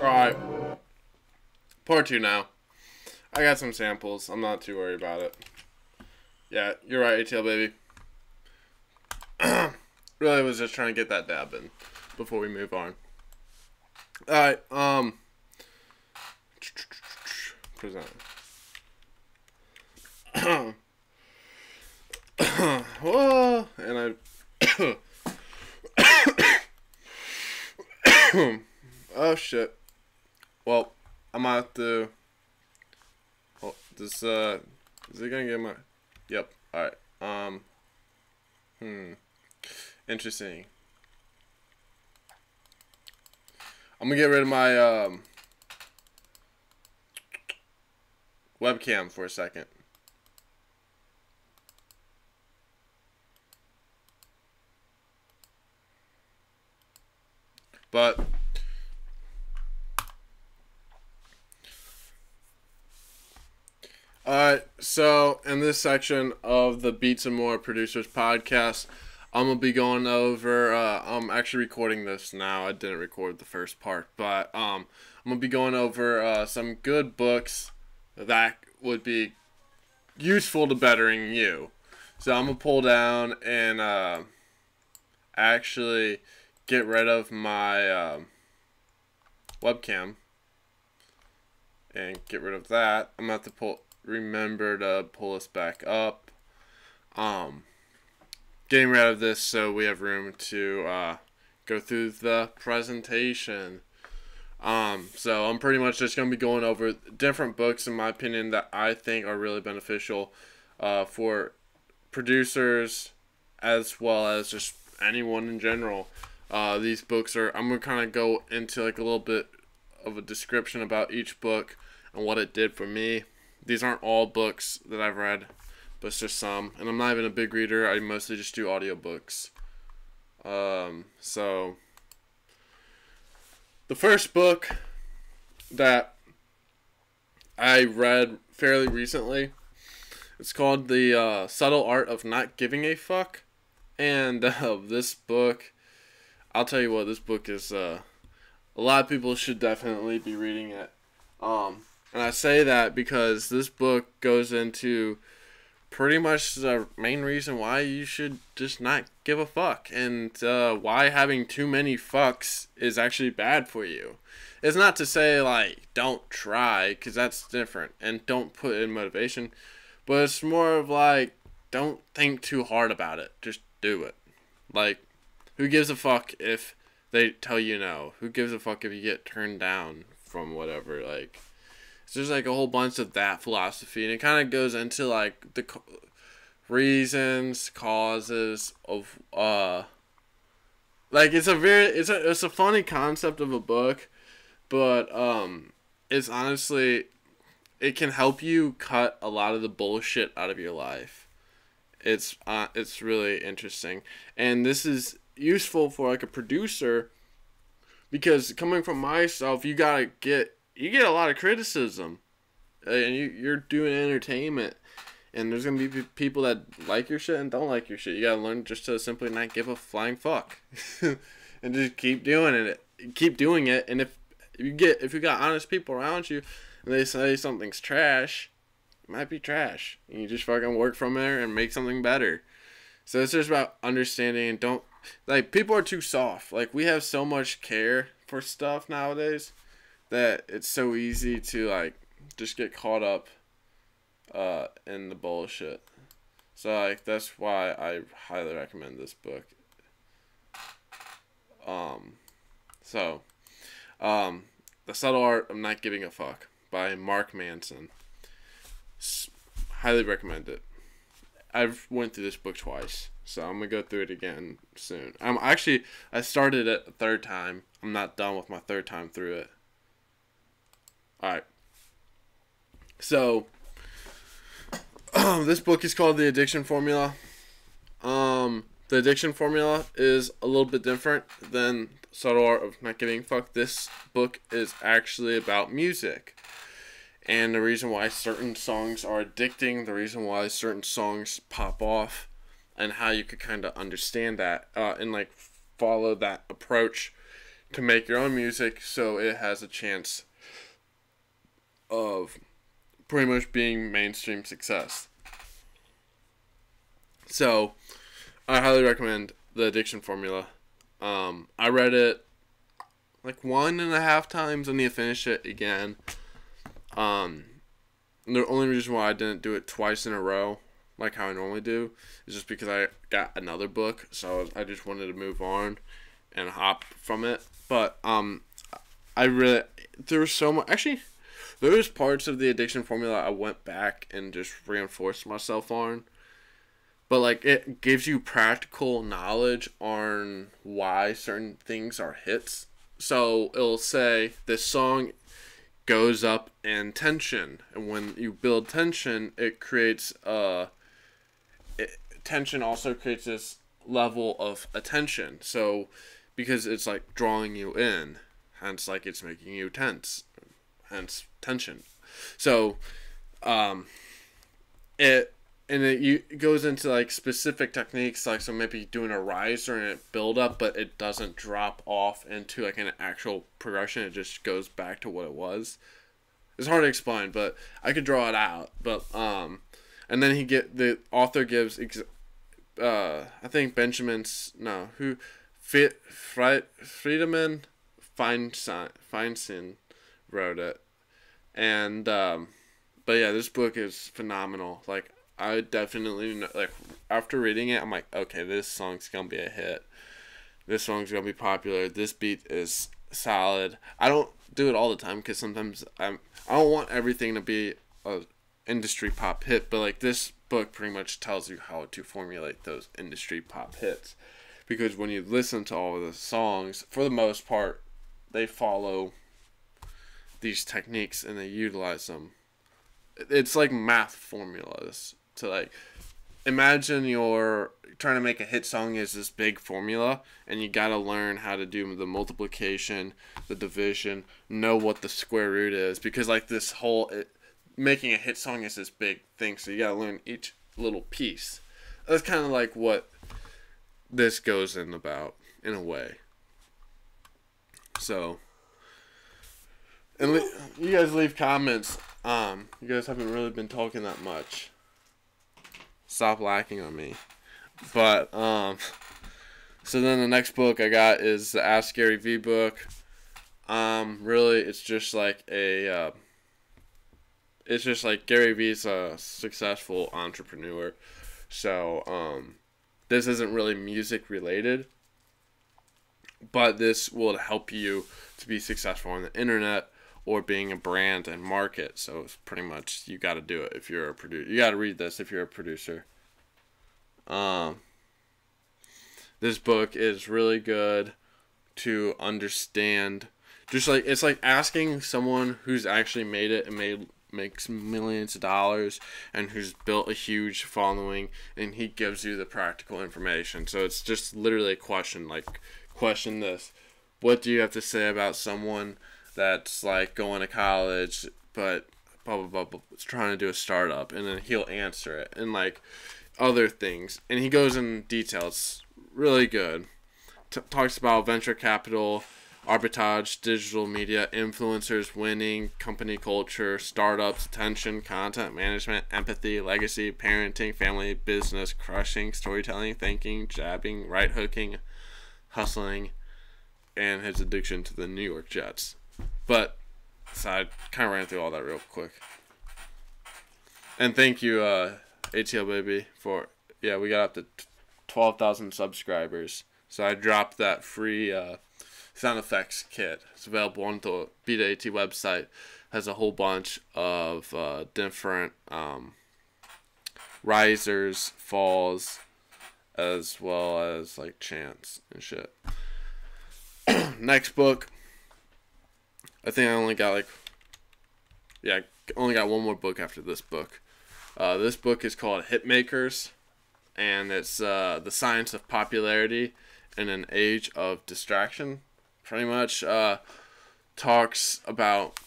Alright. Part 2 now. I got some samples. I'm not too worried about it. Yeah, you're right, ATL baby. Really was just trying to get that dab in before we move on. Alright, present. Whoa, and oh shit. Well, I'm gonna have to. Oh, this is it gonna get my? Yep. All right. Interesting. I'm gonna get rid of my webcam for a second. But alright, so in this section of the Beats and More Producers podcast, I'm gonna be going over I'm actually recording this now. I didn't record the first part, but I'm gonna be going over some good books that would be useful to bettering you. So I'm gonna pull down and actually get rid of my webcam and get rid of that. I'm gonna have to remember to pull this back up. Getting rid of this so we have room to go through the presentation. So I'm pretty much just gonna be going over different books in my opinion that I think are really beneficial for producers as well as just anyone in general. These books are, I'm going to kind of go into like a little bit of a description about each book and what it did for me. These aren't all books that I've read, but it's just some. And I'm not even a big reader. I mostly just do audiobooks. So the first book that I read fairly recently, it's called The Subtle Art of Not Giving a Fuck. And this book, I'll tell you what, this book is a lot of people should definitely be reading it. And I say that because this book goes into pretty much the main reason why you should just not give a fuck, and why having too many fucks is actually bad for you. It's not to say, like, don't try, because that's different, and don't put in motivation, but it's more of, like, don't think too hard about it. Just do it. Like, who gives a fuck if they tell you no? Who gives a fuck if you get turned down from whatever? Like, it's just, like, a whole bunch of that philosophy, and it kind of goes into, like, the reasons, causes of, like, it's a funny concept of a book, but, it's honestly, it can help you cut a lot of the bullshit out of your life. It's really interesting, and this is useful for, like, a producer, because coming from myself, you get a lot of criticism, and you're doing entertainment, and there's gonna be people that like your shit and don't like your shit. You gotta learn just to simply not give a flying fuck, and just keep doing it. Keep doing it, and if you got honest people around you, and they say something's trash, it might be trash. And you just fucking work from there and make something better. So it's just about understanding, and don't, like, people are too soft. Like, we have so much care for stuff nowadays that it's so easy to, like, just get caught up in the bullshit. So, like, that's why I highly recommend this book. The Subtle Art of Not Giving a Fuck by Mark Manson. Highly recommend it. I've went through this book twice, so I'm gonna go through it again soon. I started it a third time. I'm not done with my third time through it. Alright. So, this book is called The Addiction Formula. The Addiction Formula is a little bit different than Subtle Art of Not Giving a Fuck. This book is actually about music, and the reason why certain songs are addicting, the reason why certain songs pop off, and how you could kind of understand that, and, like, follow that approach to make your own music so it has a chance of pretty much being mainstream success. So, I highly recommend The Addiction Formula. I read it like 1.5 times and need to finish it again. The only reason why I didn't do it twice in a row, like how I normally do, is just because I got another book, so I just wanted to move on and hop from it. But there was so much. Actually, there was parts of The Addiction Formula I went back and just reinforced myself on. But, like, it gives you practical knowledge on why certain things are hits. So, it'll say, this song goes up in tension. And when you build tension, it creates, tension also creates this level of attention. So, because it's, like, drawing you in. Hence, like, it's making you tense. Hence, tension. So, it goes into, like, specific techniques, like, so maybe doing a riser and it build up, but it doesn't drop off into, like, an actual progression. It just goes back to what it was. It's hard to explain, but I could draw it out. But and then the author gives I think Friedemann Feinstein wrote it, and but yeah, this book is phenomenal. Like, I definitely know, like, after reading it, I'm like, okay, this song's gonna be a hit. This song's gonna be popular. This beat is solid. I don't do it all the time because sometimes I don't want everything to be a industry pop hit, but, like, this book pretty much tells you how to formulate those industry pop hits, because when you listen to all of the songs, for the most part, they follow these techniques and they utilize them. It's like math formulas. To, like, imagine you're trying to make a hit song is this big formula, and you gotta learn how to do the multiplication, the division, know what the square root is, because, like, making a hit song is this big thing, so you gotta learn each little piece. That's kind of like what this goes in about, in a way. So, And you guys leave comments. You guys haven't really been talking that much. Stop lacking on me. But, so then the next book I got is the Ask Gary Vee book. Really, it's just like Gary Vee's a successful entrepreneur. So, this isn't really music related, but this will help you to be successful on the internet or being a brand and market. So it's pretty much, you got to do it if you're a producer. You got to read this if you're a producer. This book is really good to understand. Just like, it's like asking someone who's actually made it and makes millions of dollars and who's built a huge following, and he gives you the practical information. So it's just literally a question, like, question this: what do you have to say about someone that's like going to college but blah blah blah, blah, trying to do a startup? And then he'll answer it, and like other things, and he goes in detail. It's really good. Talks about venture capital, arbitrage, digital media, influencers, winning, company culture, startups, attention, content management, empathy, legacy, parenting, family, business, crushing, storytelling, thinking, jabbing, right hooking, hustling, and his addiction to the New York Jets. But, so I kind of ran through all that real quick. And thank you, ATL Baby, for, yeah, we got up to 12,000 subscribers. So I dropped that free sound effects kit. It's available on the Beta AT website. Has a whole bunch of different risers, falls, as well as like chants and shit. Next book, I think I only got only got one more book after this book. This book is called Hitmakers, and it's the science of popularity in an age of distraction. Pretty much talks about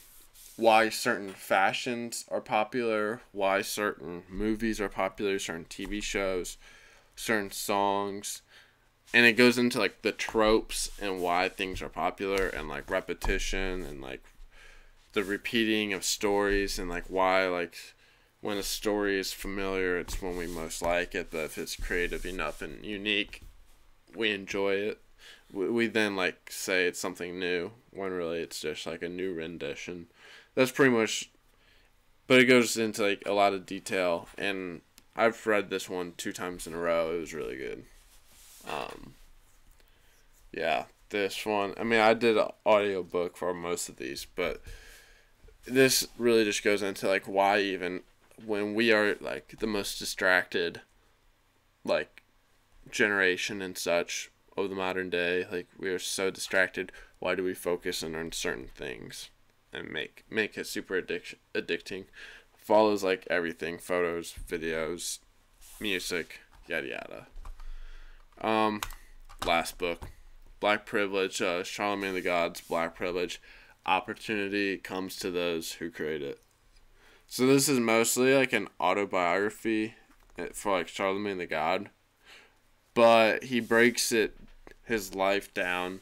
why certain fashions are popular, why certain movies are popular, certain TV shows, certain songs, and it goes into like the tropes and why things are popular, and like repetition and like the repeating of stories, and like why, like, when a story is familiar, it's when we most like it, but if it's creative enough and unique, we enjoy it. We then like say it's something new when really it's just like a new rendition. That's pretty much, but it goes into like a lot of detail, and I've read this one 2 times in a row. It was really good. Yeah, this one, I mean, I did an audiobook for most of these, but this really just goes into like why, even when we are like the most distracted like generation and such of the modern day, like we are so distracted, why do we focus on certain things and make it super addicting? Follows like everything: photos, videos, music, yada yada. Last book, Black Privilege, Charlemagne the God's Black Privilege. Opportunity comes to those who create it. So this is mostly like an autobiography for like Charlemagne the God, but he breaks his life down.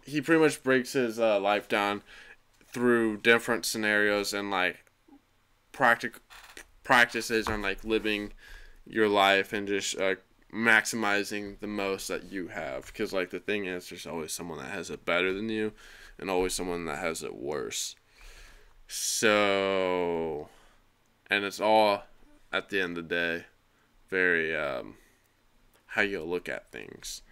He pretty much breaks his life down through different scenarios and like practices on like living your life and just maximizing the most that you have. Because like the thing is, there's always someone that has it better than you, and always someone that has it worse. So, and it's all, at the end of the day, very how you look at things.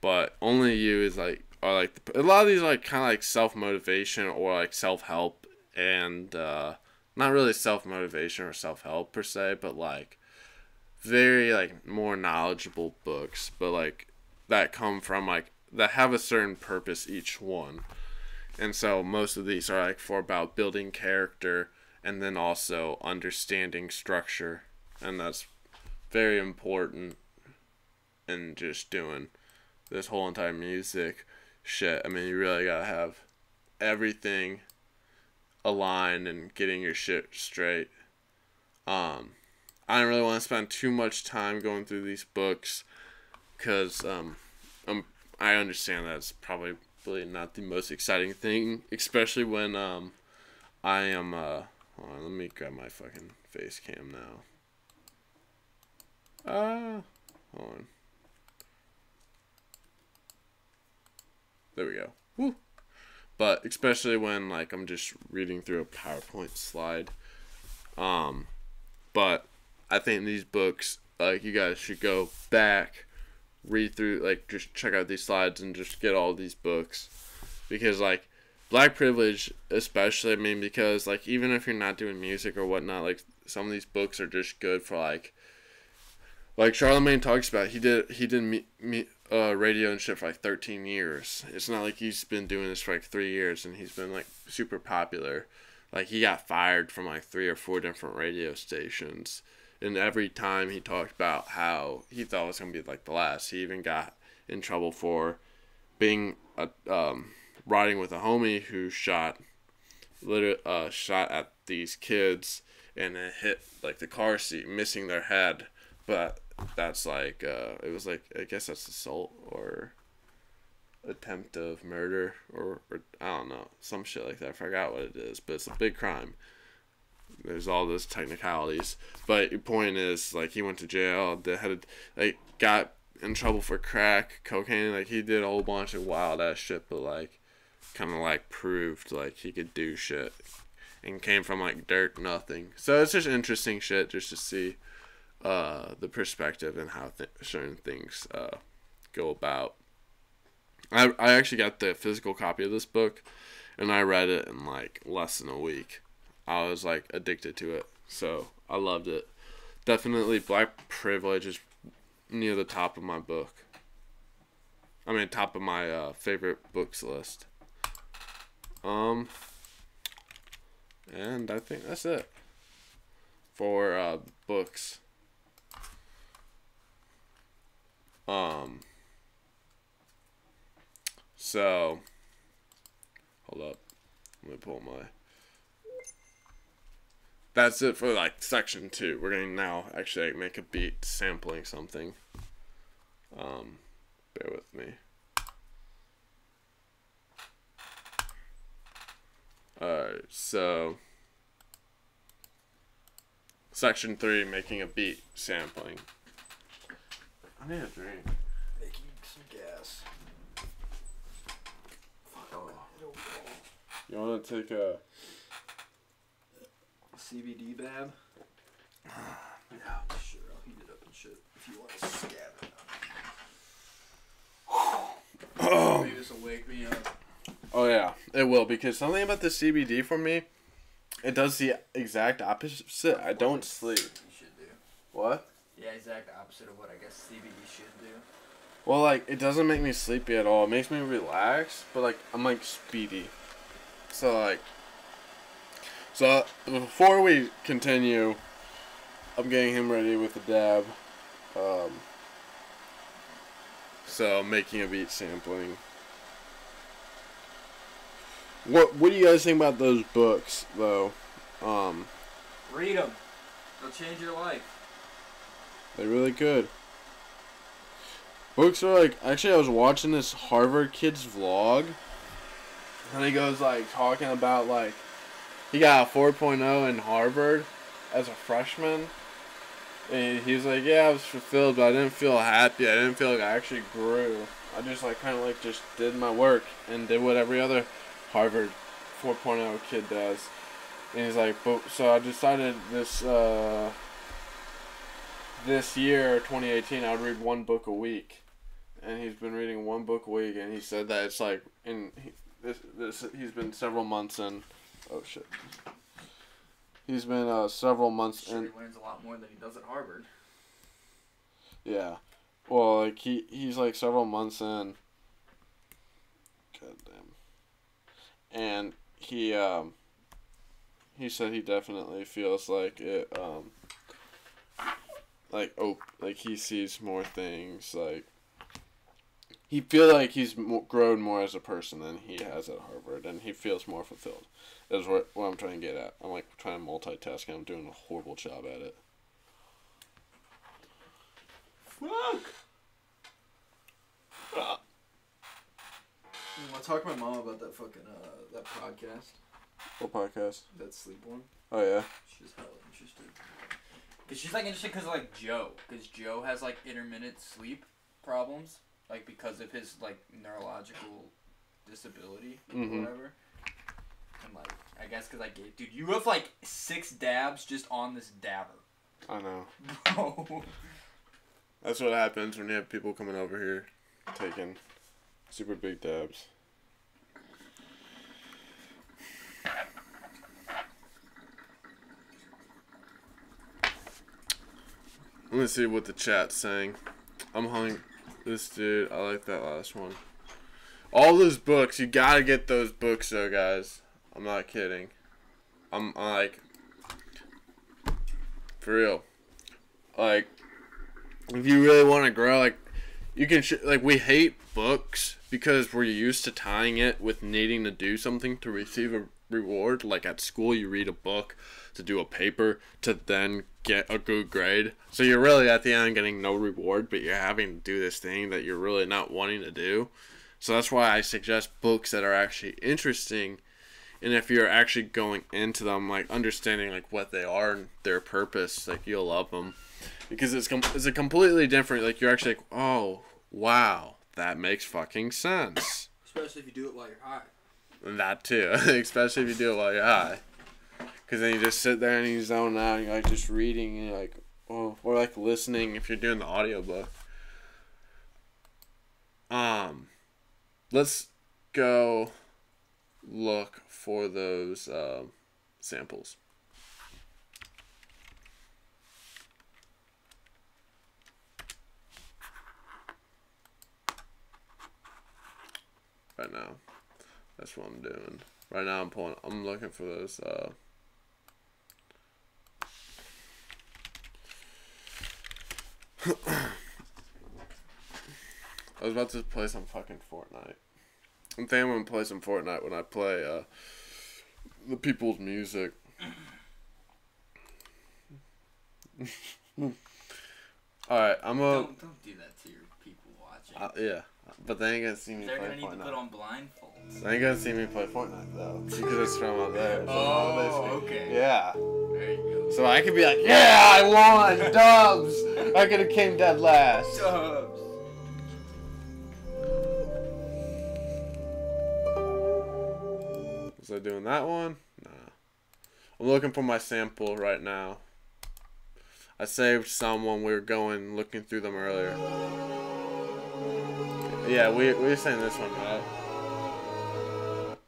But only you is like, or like a lot of these are like kind of like self-motivation or like self-help, and not really self-motivation or self-help per se, but like very like more knowledgeable books, but like that come from like that have a certain purpose each one. And so most of these are like for about building character and then also understanding structure, and that's very important in just doing this whole entire music shit. I mean, you really gotta have everything aligned and getting your shit straight. I don't really want to spend too much time going through these books because I'm I understand that's probably not the most exciting thing, especially when I am hold on, let me grab my fucking face cam now. Hold on. There we go. Woo. But especially when like I'm just reading through a PowerPoint slide. But I think these books, like, you guys should go back, read through, like, just check out these slides and just get all these books. Because, like, Black Privilege, especially, I mean, because, like, even if you're not doing music or whatnot, like, some of these books are just good for, like Charlamagne talks about, he did radio and shit for, like, 13 years. It's not like he's been doing this for, like, 3 years and he's been, like, super popular. Like, he got fired from, like, 3 or 4 different radio stations. And every time he talked about how he thought it was going to be, like, the last. He even got in trouble for being, riding with a homie who shot at these kids and it hit, like, the car seat, missing their head. But that's, like, it was, like, I guess that's assault or attempt of murder or I don't know, some shit like that. I forgot what it is, but it's a big crime. There's all those technicalities, but the point is, like, he went to jail, got in trouble for crack cocaine, like, he did a whole bunch of wild ass shit, but, like, kind of, like, proved, like, he could do shit and came from, like, dirt, nothing. So it's just interesting shit just to see the perspective and how certain things go about. I actually got the physical copy of this book, and I read it in, like, less than a week. I was, like, addicted to it, so I loved it. Definitely Black Privilege is near the top of my book. I mean, top of my favorite books list. And I think that's it for books. So, hold up. Let me pull my... That's it for, like, section 2. We're going to now actually make a beat sampling something. Bear with me. Alright, so... Section 3, making a beat sampling. I need a drink. Making some gas. You want to take a... CBD bab? Yeah, sure. I'll heat it up and shit. If you want to scab it. Maybe this will wake me up. Oh, yeah. It will, because something about the CBD for me, it does the exact opposite. I don't sleep. You should do. What? Yeah, exact opposite of what I guess CBD should do. Well, like, it doesn't make me sleepy at all. It makes me relax, but, like, I'm, like, speedy. So, like... So, before we continue, I'm getting him ready with the dab. So, making a beat sampling. What do you guys think about those books, though? Read them. They'll change your life. They're really good. Books are like... Actually, I was watching this Harvard kid's vlog. And he goes, like, talking about, like... He got a 4.0 in Harvard as a freshman. And he's like, yeah, I was fulfilled, but I didn't feel happy. I didn't feel like I actually grew. I just, like, kind of, like, just did my work and did what every other Harvard 4.0 kid does. And he's like, but, so I decided this year, 2018, I would read 1 book a week. And he's been reading 1 book a week, and he said that it's, like, he's been several months in. Oh, shit. He's been several months in. He learns a lot more than he does at Harvard. Yeah. Well, like, he's like several months in. God damn. And he said he definitely feels like it, like he sees more things, like, he feels like he's grown more as a person than he has at Harvard, and he feels more fulfilled. Is what I'm trying to get at. I'm, like, trying to multitask, and I'm doing a horrible job at it. Fuck! I talked to my mom about that fucking that podcast, What podcast? that sleep one. Oh yeah. She's hella interested. Cause she's like interested because of like Joe, because Joe has like intermittent sleep problems, like because of his like neurological disability or whatever. And like I guess because like dude, you have like 6 dabs just on this dabber. I know. Bro. That's what happens when you have people coming over here taking super big dabs. Let me see what the chat's saying. I'm hungry. This dude, I like that last one. All those books, you gotta get those books though, guys. I'm not kidding. I'm like, for real. Like, if you really want to grow, like, you can, like, we hate books because we're used to tying it with needing to do something to receive a reward. Like, at school, you read a book to do a paper to then get a good grade. So you're really, at the end, getting no reward, but you're having to do this thing that you're really not wanting to do. So that's why I suggest books that are actually interesting. And if you're actually going into them, like, understanding, like, what they are and their purpose, like, you'll love them. Because it's a completely different, like, you're actually like, oh, wow, that makes fucking sense. Especially if you do it while you're high. And that too, especially if you do it while you're high. Because then you just sit there and you zone out and you're, like, just reading and you're like, oh, or, like, listening if you're doing the audiobook. Let's go look for those samples. Right now, that's what I'm doing. Right now, I'm looking for those. I was about to play some fucking Fortnite. I'm thinking I'm gonna play some Fortnite when I play the people's music. Alright, I'm gonna... Don't do that to your people watching. yeah, but they ain't gonna see me play Fortnite. They're gonna need to put on blindfolds. They ain't gonna see me play Fortnite, though. Because it's from up there. So Oh, okay. Yeah. There you go. So I could be like, yeah, I won! Dubs! I could have came dead last. Dubs. Was I doing that one? Nah. I'm looking for my sample right now. I saved some when we were looking through them earlier. Yeah, we were saying this one, right?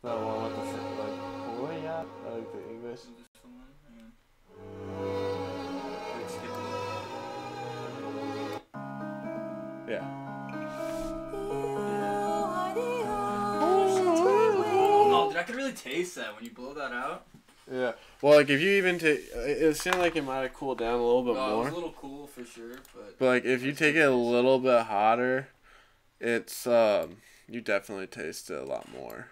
That one with the like, what yeah? Like the English. Yeah. No, dude, I could really taste that when you blow that out. Yeah. Well, like if you even take, it seemed like it might have cooled down a little bit more. It was a little cool for sure, but like if you take it a little bit hotter, it's you definitely taste it a lot more.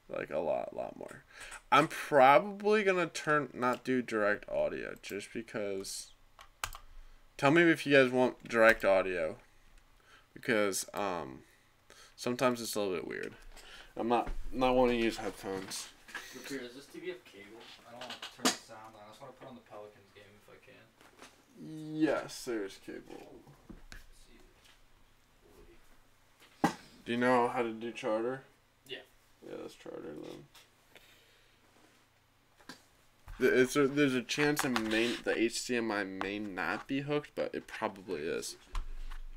Like a lot more. I'm probably gonna not do direct audio just because. Tell me if you guys want direct audio, because sometimes it's a little bit weird. I'm not wanting to use headphones. Here, does this TV have cable? I don't want to turn the sound on. I just want to put on the Pelicans game if I can. Yes, there's cable. Do you know how to do charter? Yeah. Yeah, that's charter then. There's a chance the HDMI may not be hooked, but it probably is.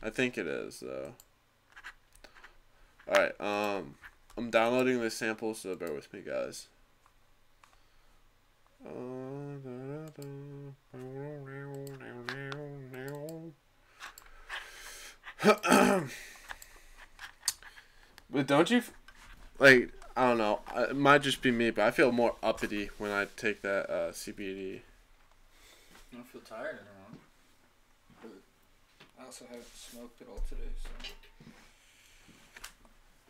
I think it is though. All right, I'm downloading the sample, so bear with me, guys. But don't you, like, I don't know, it might just be me, but I feel more uppity when I take that CBD. I don't feel tired or wrong. But I also haven't smoked at all today, so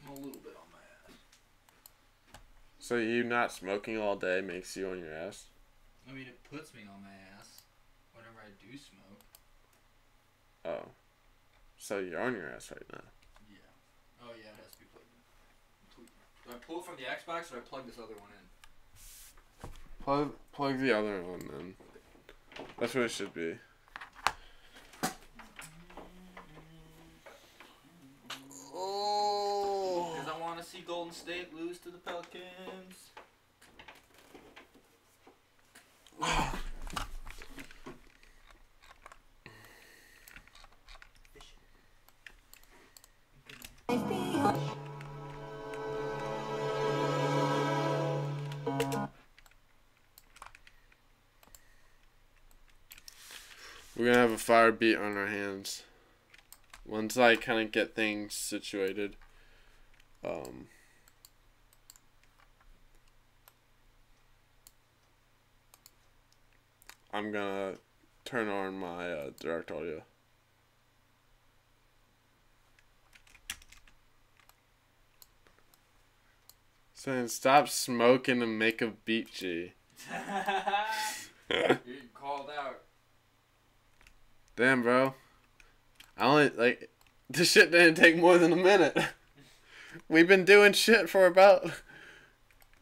I'm a little bit on my ass. So you not smoking all day makes you on your ass? I mean, it puts me on my ass whenever I do smoke. Oh. So you're on your ass right now. Yeah. Oh, yeah, it has to be put in. Do I pull it from the Xbox or do I plug this other one in? Plug the other one in. That's what it should be. Oh. Because I want to see Golden State lose to the Pelicans. We're gonna have a fire beat on our hands once I kind of get things situated. I'm gonna turn on my direct audio. Saying stop smoking and make a beat, G. You're called out. Damn, bro. I only, like, this shit didn't take more than a minute. We've been doing shit for about,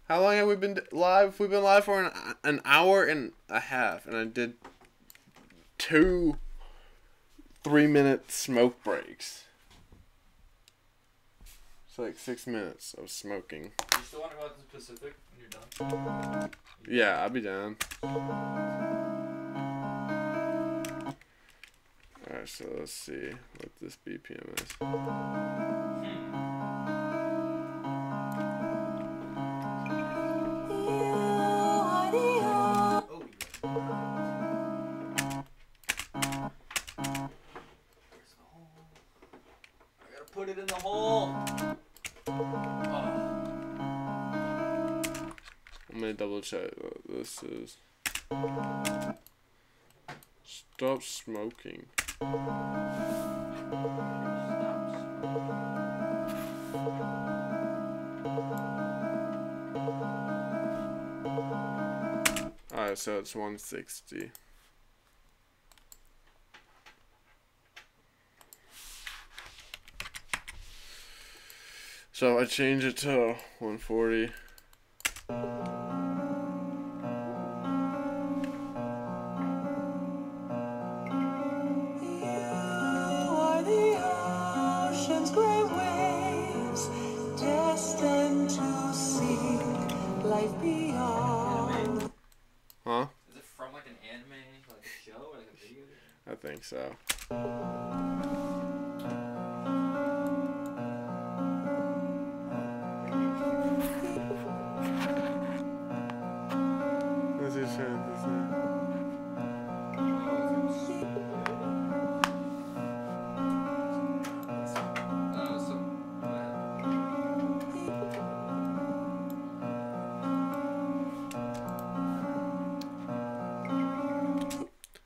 how long have we been live? We've been live for an hour and a half, and I did 2 3-minute smoke breaks. It's like 6 minutes of smoking. You still want to go out to the Pacific when you're done? Yeah, I'll be down. Alright, so let's see what this BPM is. Put it in the hole. I'm gonna double check what this is. Stop smoking. Alright, so it's 160. So I change it to 140. Huh? Is it from like an anime, like a show, or like a video game? I think so.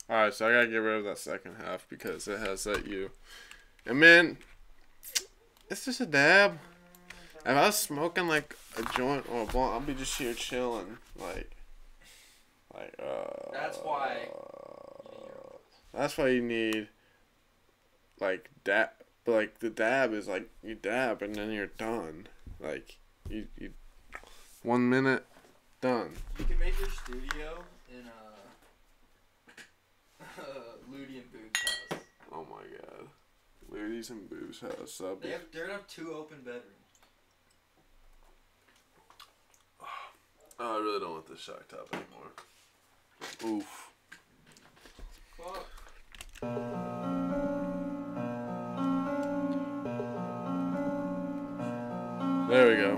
Alright, so I gotta get rid of that second half because it has that U. And man, it's just a dab. If I was smoking like a joint or a blunt, I'd be just here chilling. That's why. That's why you need like dab. But like the dab is like you dab and then you're done. Like you 1 minute, done. You can make your studio in Ludi and Boog's house. Oh my god, Ludi's and Boo's house. They're gonna have 2 open bedrooms. Oh, I really don't want this shock top anymore. Oof. Fuck. There we go.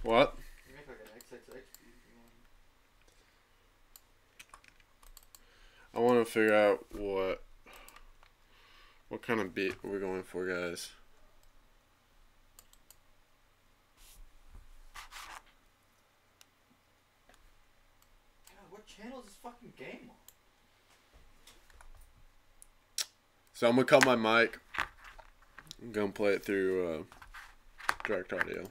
What? You make like an XXX. I want to figure out what kind of beat we're going for, guys. God, what channel is this fucking game on? So I'm gonna cut my mic. I'm gonna play it through direct audio.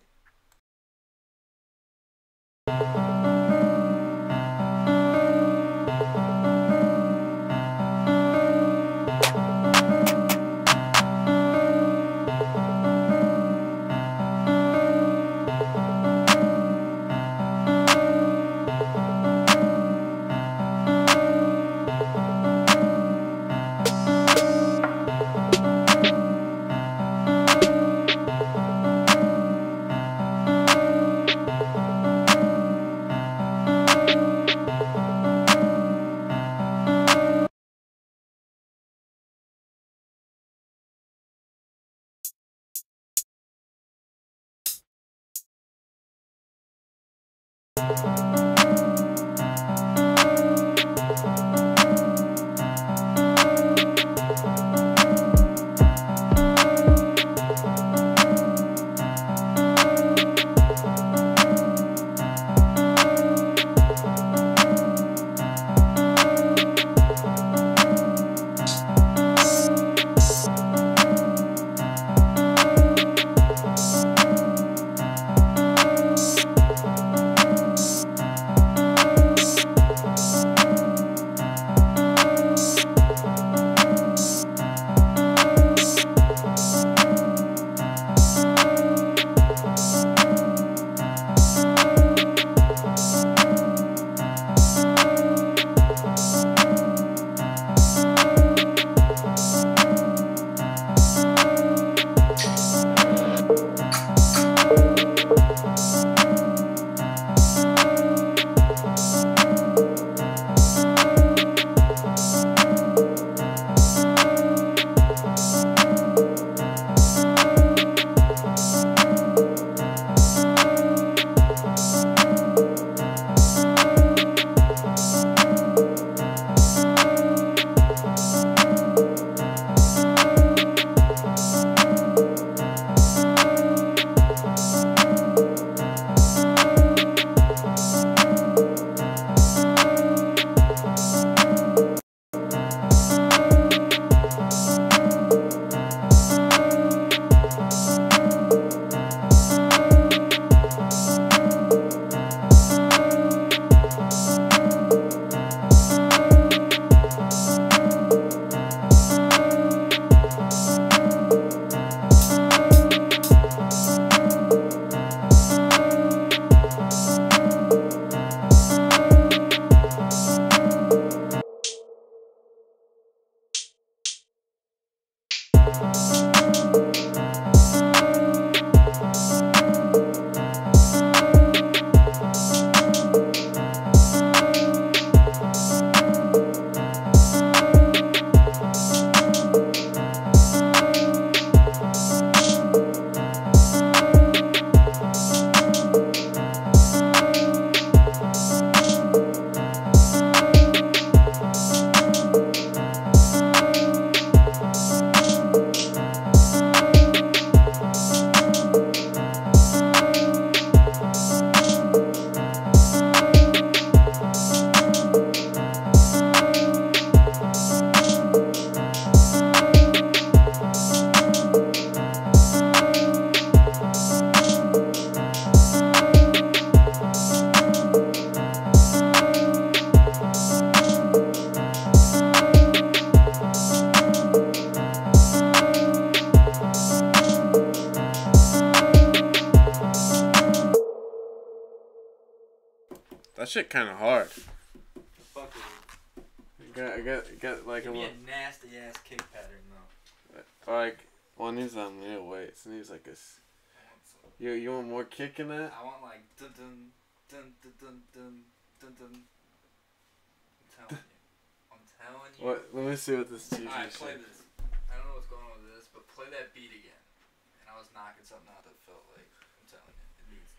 That shit kind of hard. Fuck it. I got like Give me a nasty ass kick pattern though. like one needs on real weights. It needs like a. You want more kick in that? I want like dun dun dun dun dun dun dun dun. I'm telling you. What? Let me see what this teacher Alright, said. play this. I don't know what's going on with this, but play that beat again. And I was knocking something out that felt like, I'm telling you, it needs.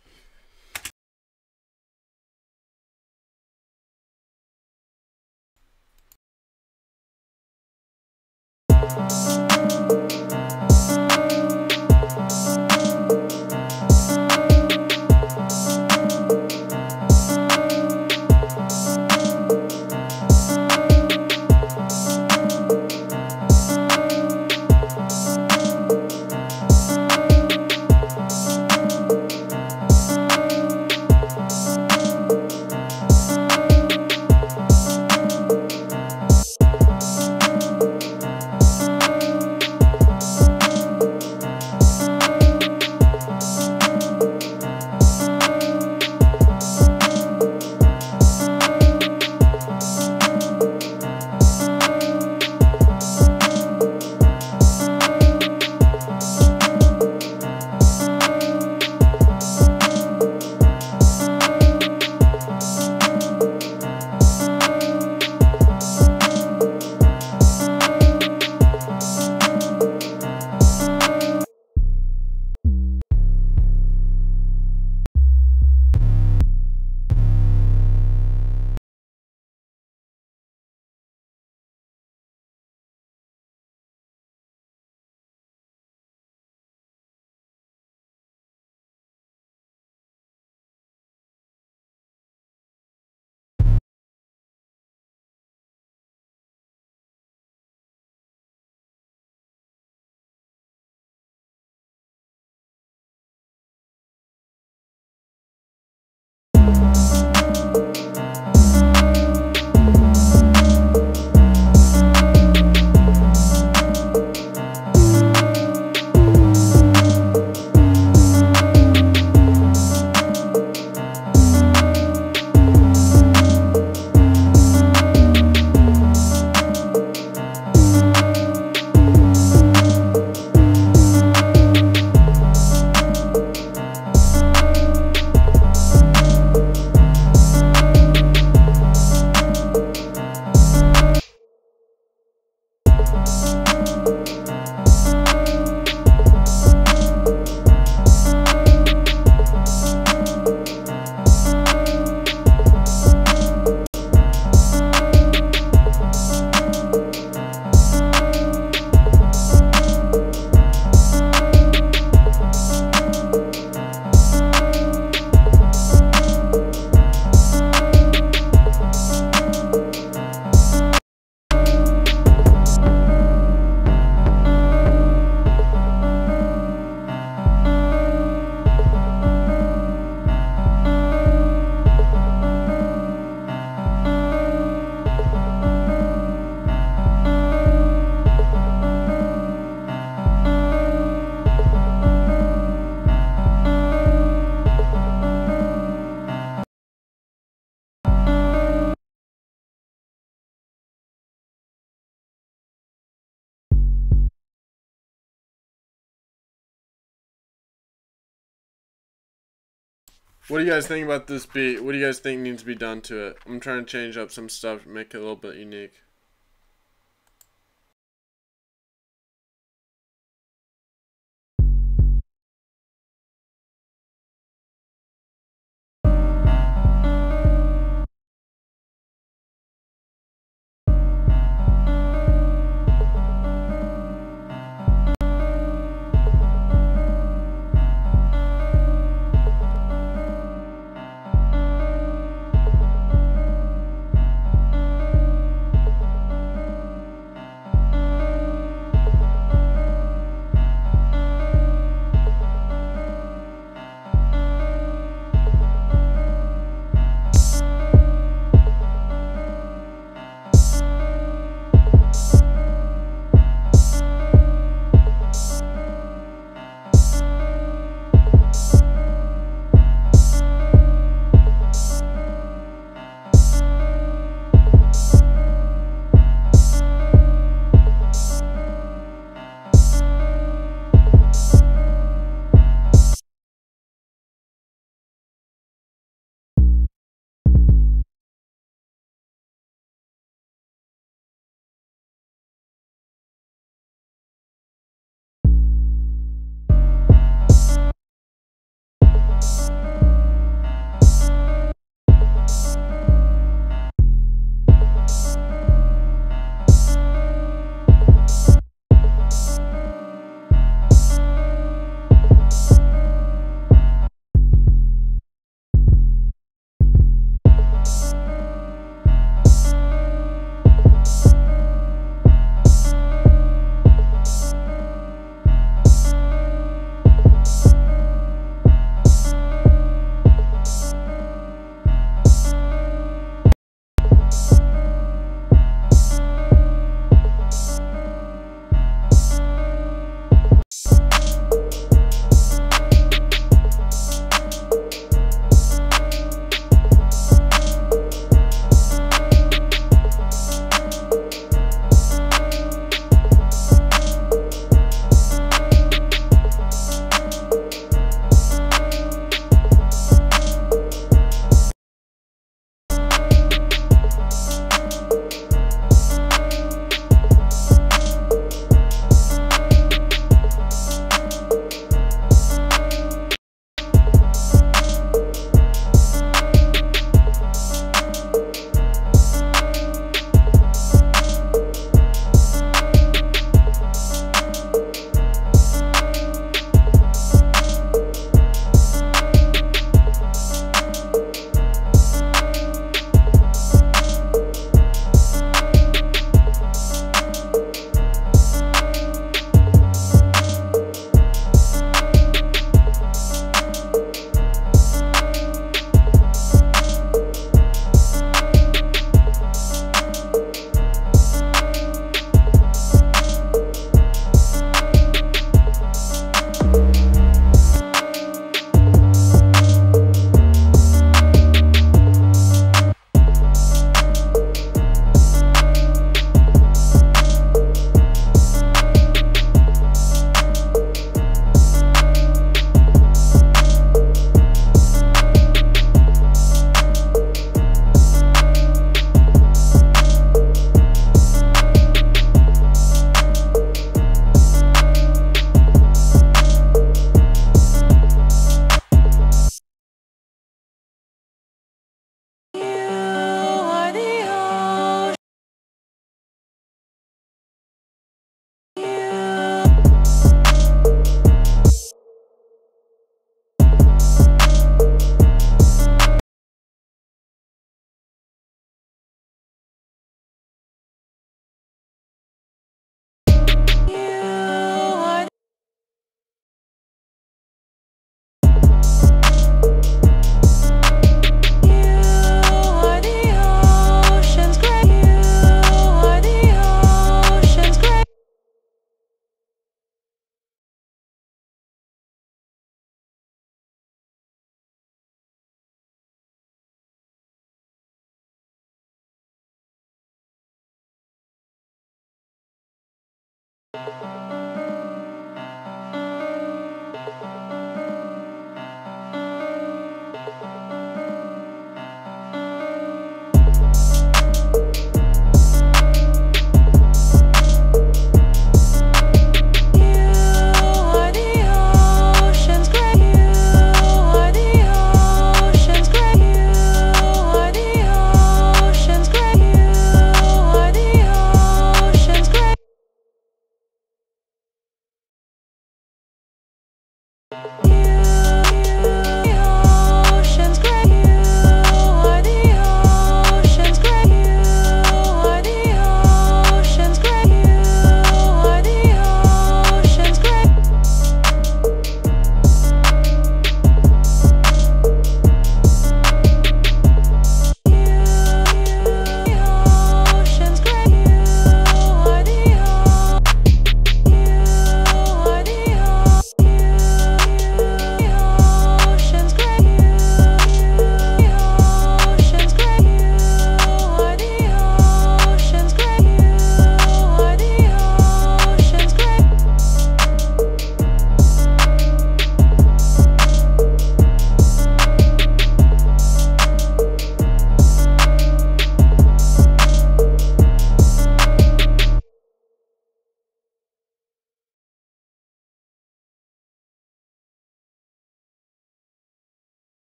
What do you guys think about this beat? What do you guys think needs to be done to it? I'm trying to change up some stuff, make it a little bit unique.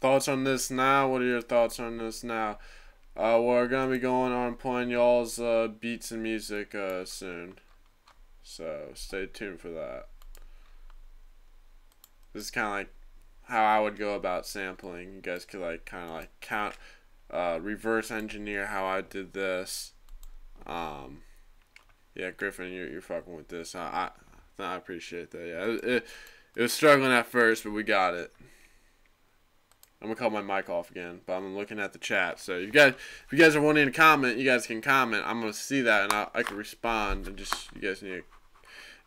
thoughts on this now? What are your thoughts on this now? We're gonna be going on playing y'all's beats and music soon, so stay tuned for that. This is kind of like how I would go about sampling. You guys could like kind of like count, reverse engineer how I did this. Yeah, Griffin, you're fucking with this. I appreciate that. Yeah, it was struggling at first, but we got it. I'm gonna call my mic off again, but I'm looking at the chat. So if you guys are wanting to comment, you guys can comment. I'm gonna see that and I can respond. And just you guys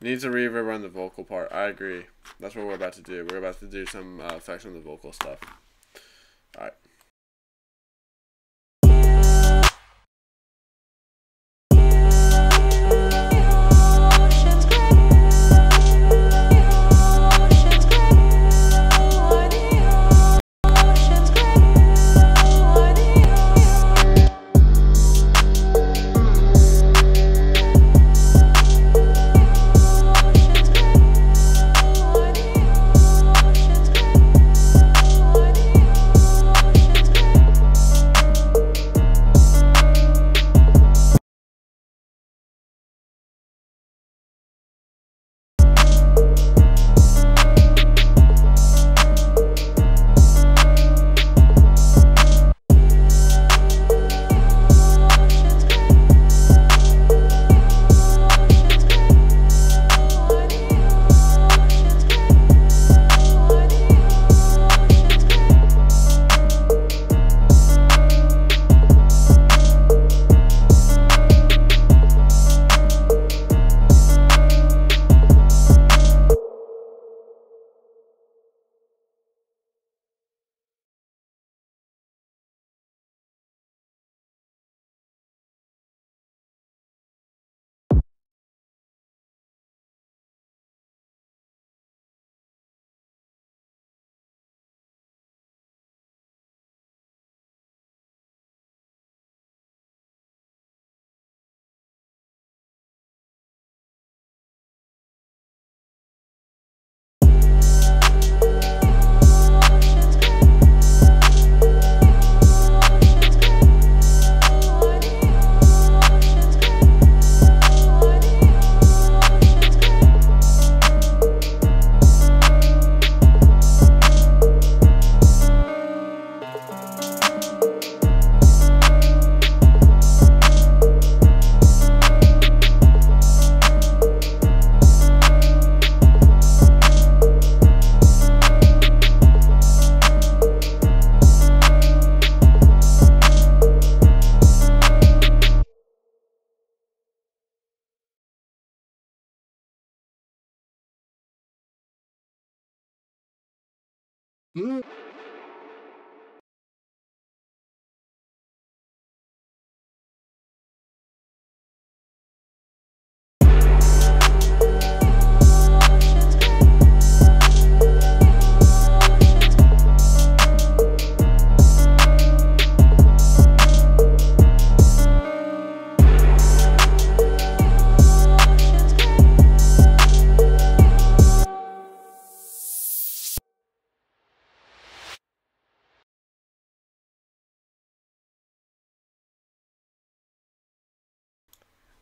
needs a reverb on the vocal part. I agree. That's what we're about to do. We're about to do some effects on the vocal stuff. All right.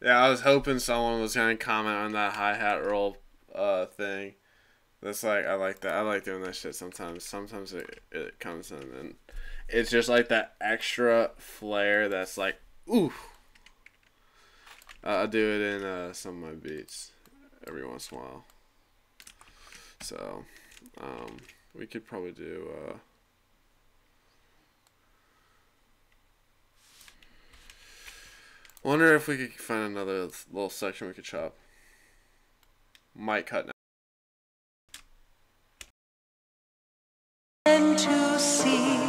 Yeah, I was hoping someone was gonna comment on that hi-hat roll thing. That's like I like that. I like doing that shit sometimes. Sometimes it comes in and it's just like that extra flair that's like ooh. I do it in some of my beats every once in a while. So we could probably do wonder if we could find another little section we could chop. Might cut now. And to seek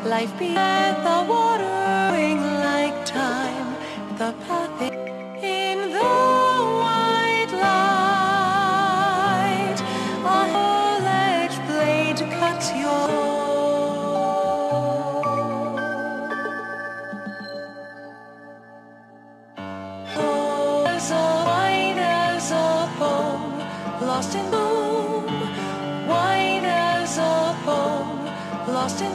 life beyond the watering like time, the path in the white light, a whole-edged blade cuts your lost in bloom, white as a bone, lost in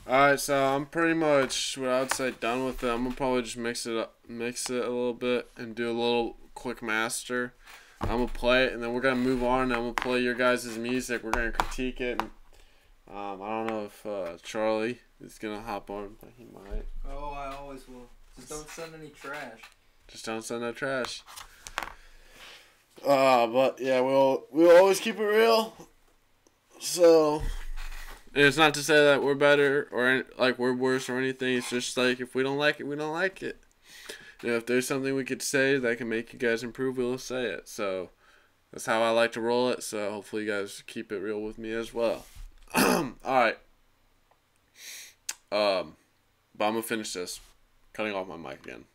Alright, so I'm pretty much what I would say done with it. I'm gonna probably just mix it a little bit, and do a little quick master. I'm gonna play it, and then we're gonna move on. And I'm gonna play your guys' music. We're gonna critique it. And, I don't know if Charlie is gonna hop on, but he might. Oh, I always will. Just don't send any trash. Just don't send no trash. But yeah, we'll always keep it real. So, and it's not to say that we're better or like we're worse or anything. It's just like if we don't like it, we don't like it. You know, if there's something we could say that can make you guys improve, we'll say it. So that's how I like to roll it. So hopefully you guys keep it real with me as well. All right. But I'm gonna finish this. Cutting off my mic again.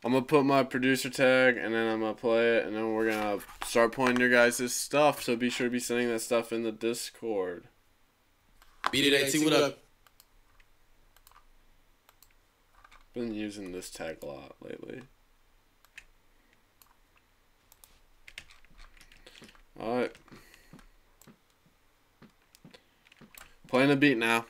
I'm going to put my producer tag, and then I'm going to play it, and then we're going to start playing your guys' stuff, so be sure to be sending that stuff in the Discord. Beat it, AT, what up? Been using this tag a lot lately. Alright. Playing the beat now.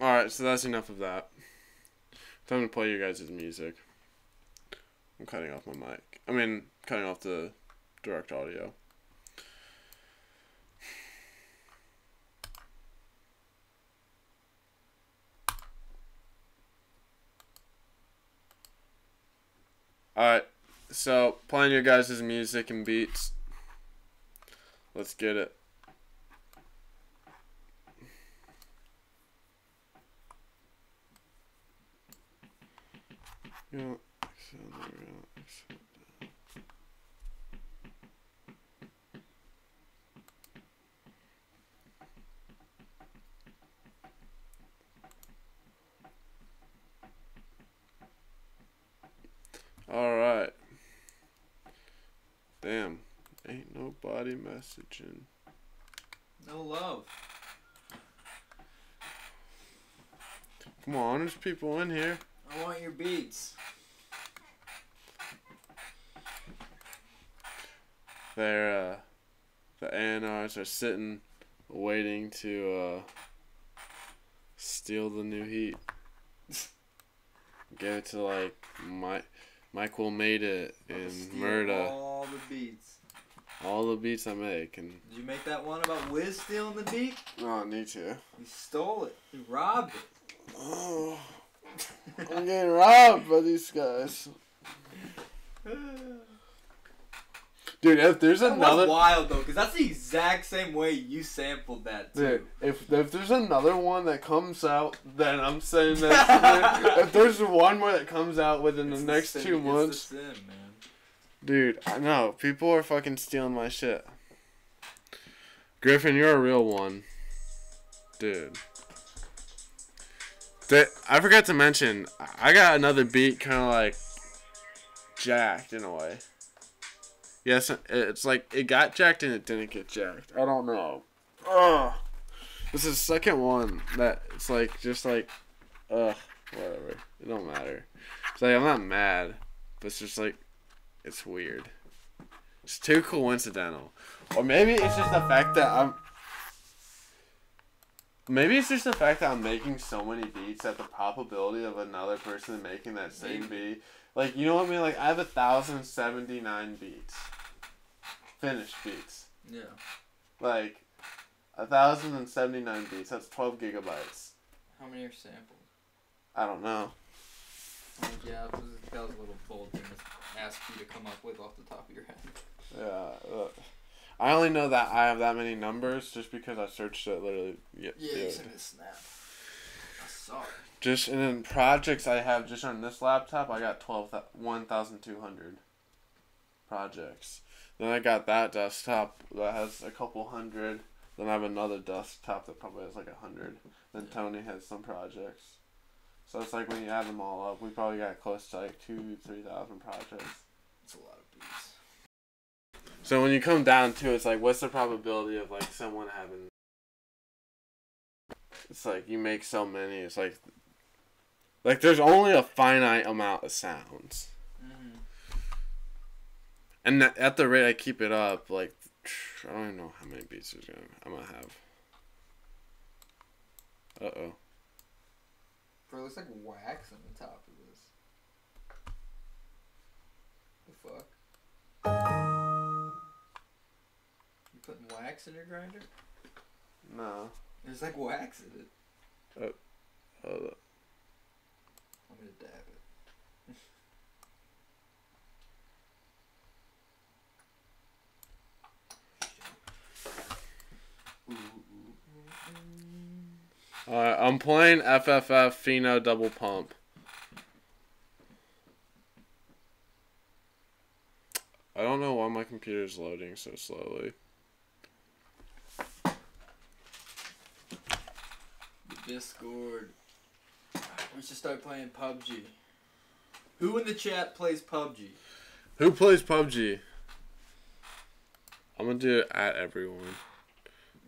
Alright, so that's enough of that. Time to play you guys' music. I'm cutting off my mic. I mean, cutting off the direct audio. Alright, so playing your guys' music and beats. Let's get it. Yeah. Alright. Damn. Ain't nobody messaging. No love. Come on, there's people in here. I want your beats. They're, the A&Rs are sitting, waiting to, steal the new heat. Get it to, like, Mike will made it in Murda. All the beats. All the beats I make. And Did you make that one about Wiz stealing the beat? no, I need to. You stole it. You robbed it. Oh, I'm getting robbed by these guys. Dude, if there's That another... was wild, though, because that's the exact same way you sampled that, too. Dude, if there's another one that comes out, then I'm saying that... if there's one more that comes out within the next 2 months... It's the sim, man. Dude, I know. People are fucking stealing my shit. Griffin, you're a real one. Dude. I forgot to mention, I got another beat kind of like jacked in a way. Yes, it's like it got jacked and it didn't get jacked. I don't know. Ugh. This is the second one that it's like just like, whatever. It don't matter. It's like I'm not mad, but it's just like it's weird. It's too coincidental, or maybe it's just the fact that I'm. Maybe it's just the fact that I'm making so many beats that the probability of another person making that same beat, like, you know what I mean? Like, I have 1,079 beats. Finished beats. Yeah. Like, 1,079 beats. That's 12 gigabytes. How many are sampled? I don't know. Yeah, that was a little bold thing to ask you to come up with off the top of your head. Yeah. I only know that I have that many numbers just because I searched it literally. Yeah, you sent me a snap. I saw it. Just, and then projects I have just on this laptop, I got 1,200 projects. Then I got that desktop that has a couple hundred. Then I have another desktop that probably has like 100. Then Tony has some projects. So it's like when you add them all up, we probably got close to like 2,000-3,000 projects. It's a lot of beats. So when you come down to it, it's like, what's the probability of like someone having? It's like you make so many. It's like there's only a finite amount of sounds. Mm-hmm. And at the rate I keep it up, like, I don't even know how many beats I'm gonna have. Uh-oh. Bro, it looks like wax on the top of this. The fuck? You putting wax in your grinder? No. There's like wax in it. Hold up. I'm gonna dab it. I'm playing FFF Pheno Double Pump. I don't know why my computer's loading so slowly. The Discord. We should start playing PUBG. Who in the chat plays PUBG? Who plays PUBG? I'm gonna do it at everyone.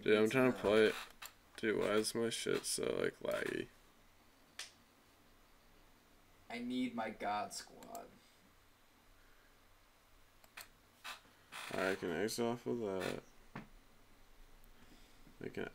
Dude, I'm trying to play it. Dude, why is my shit so, like, laggy? I need my God Squad. Alright, I can exit off of that. I can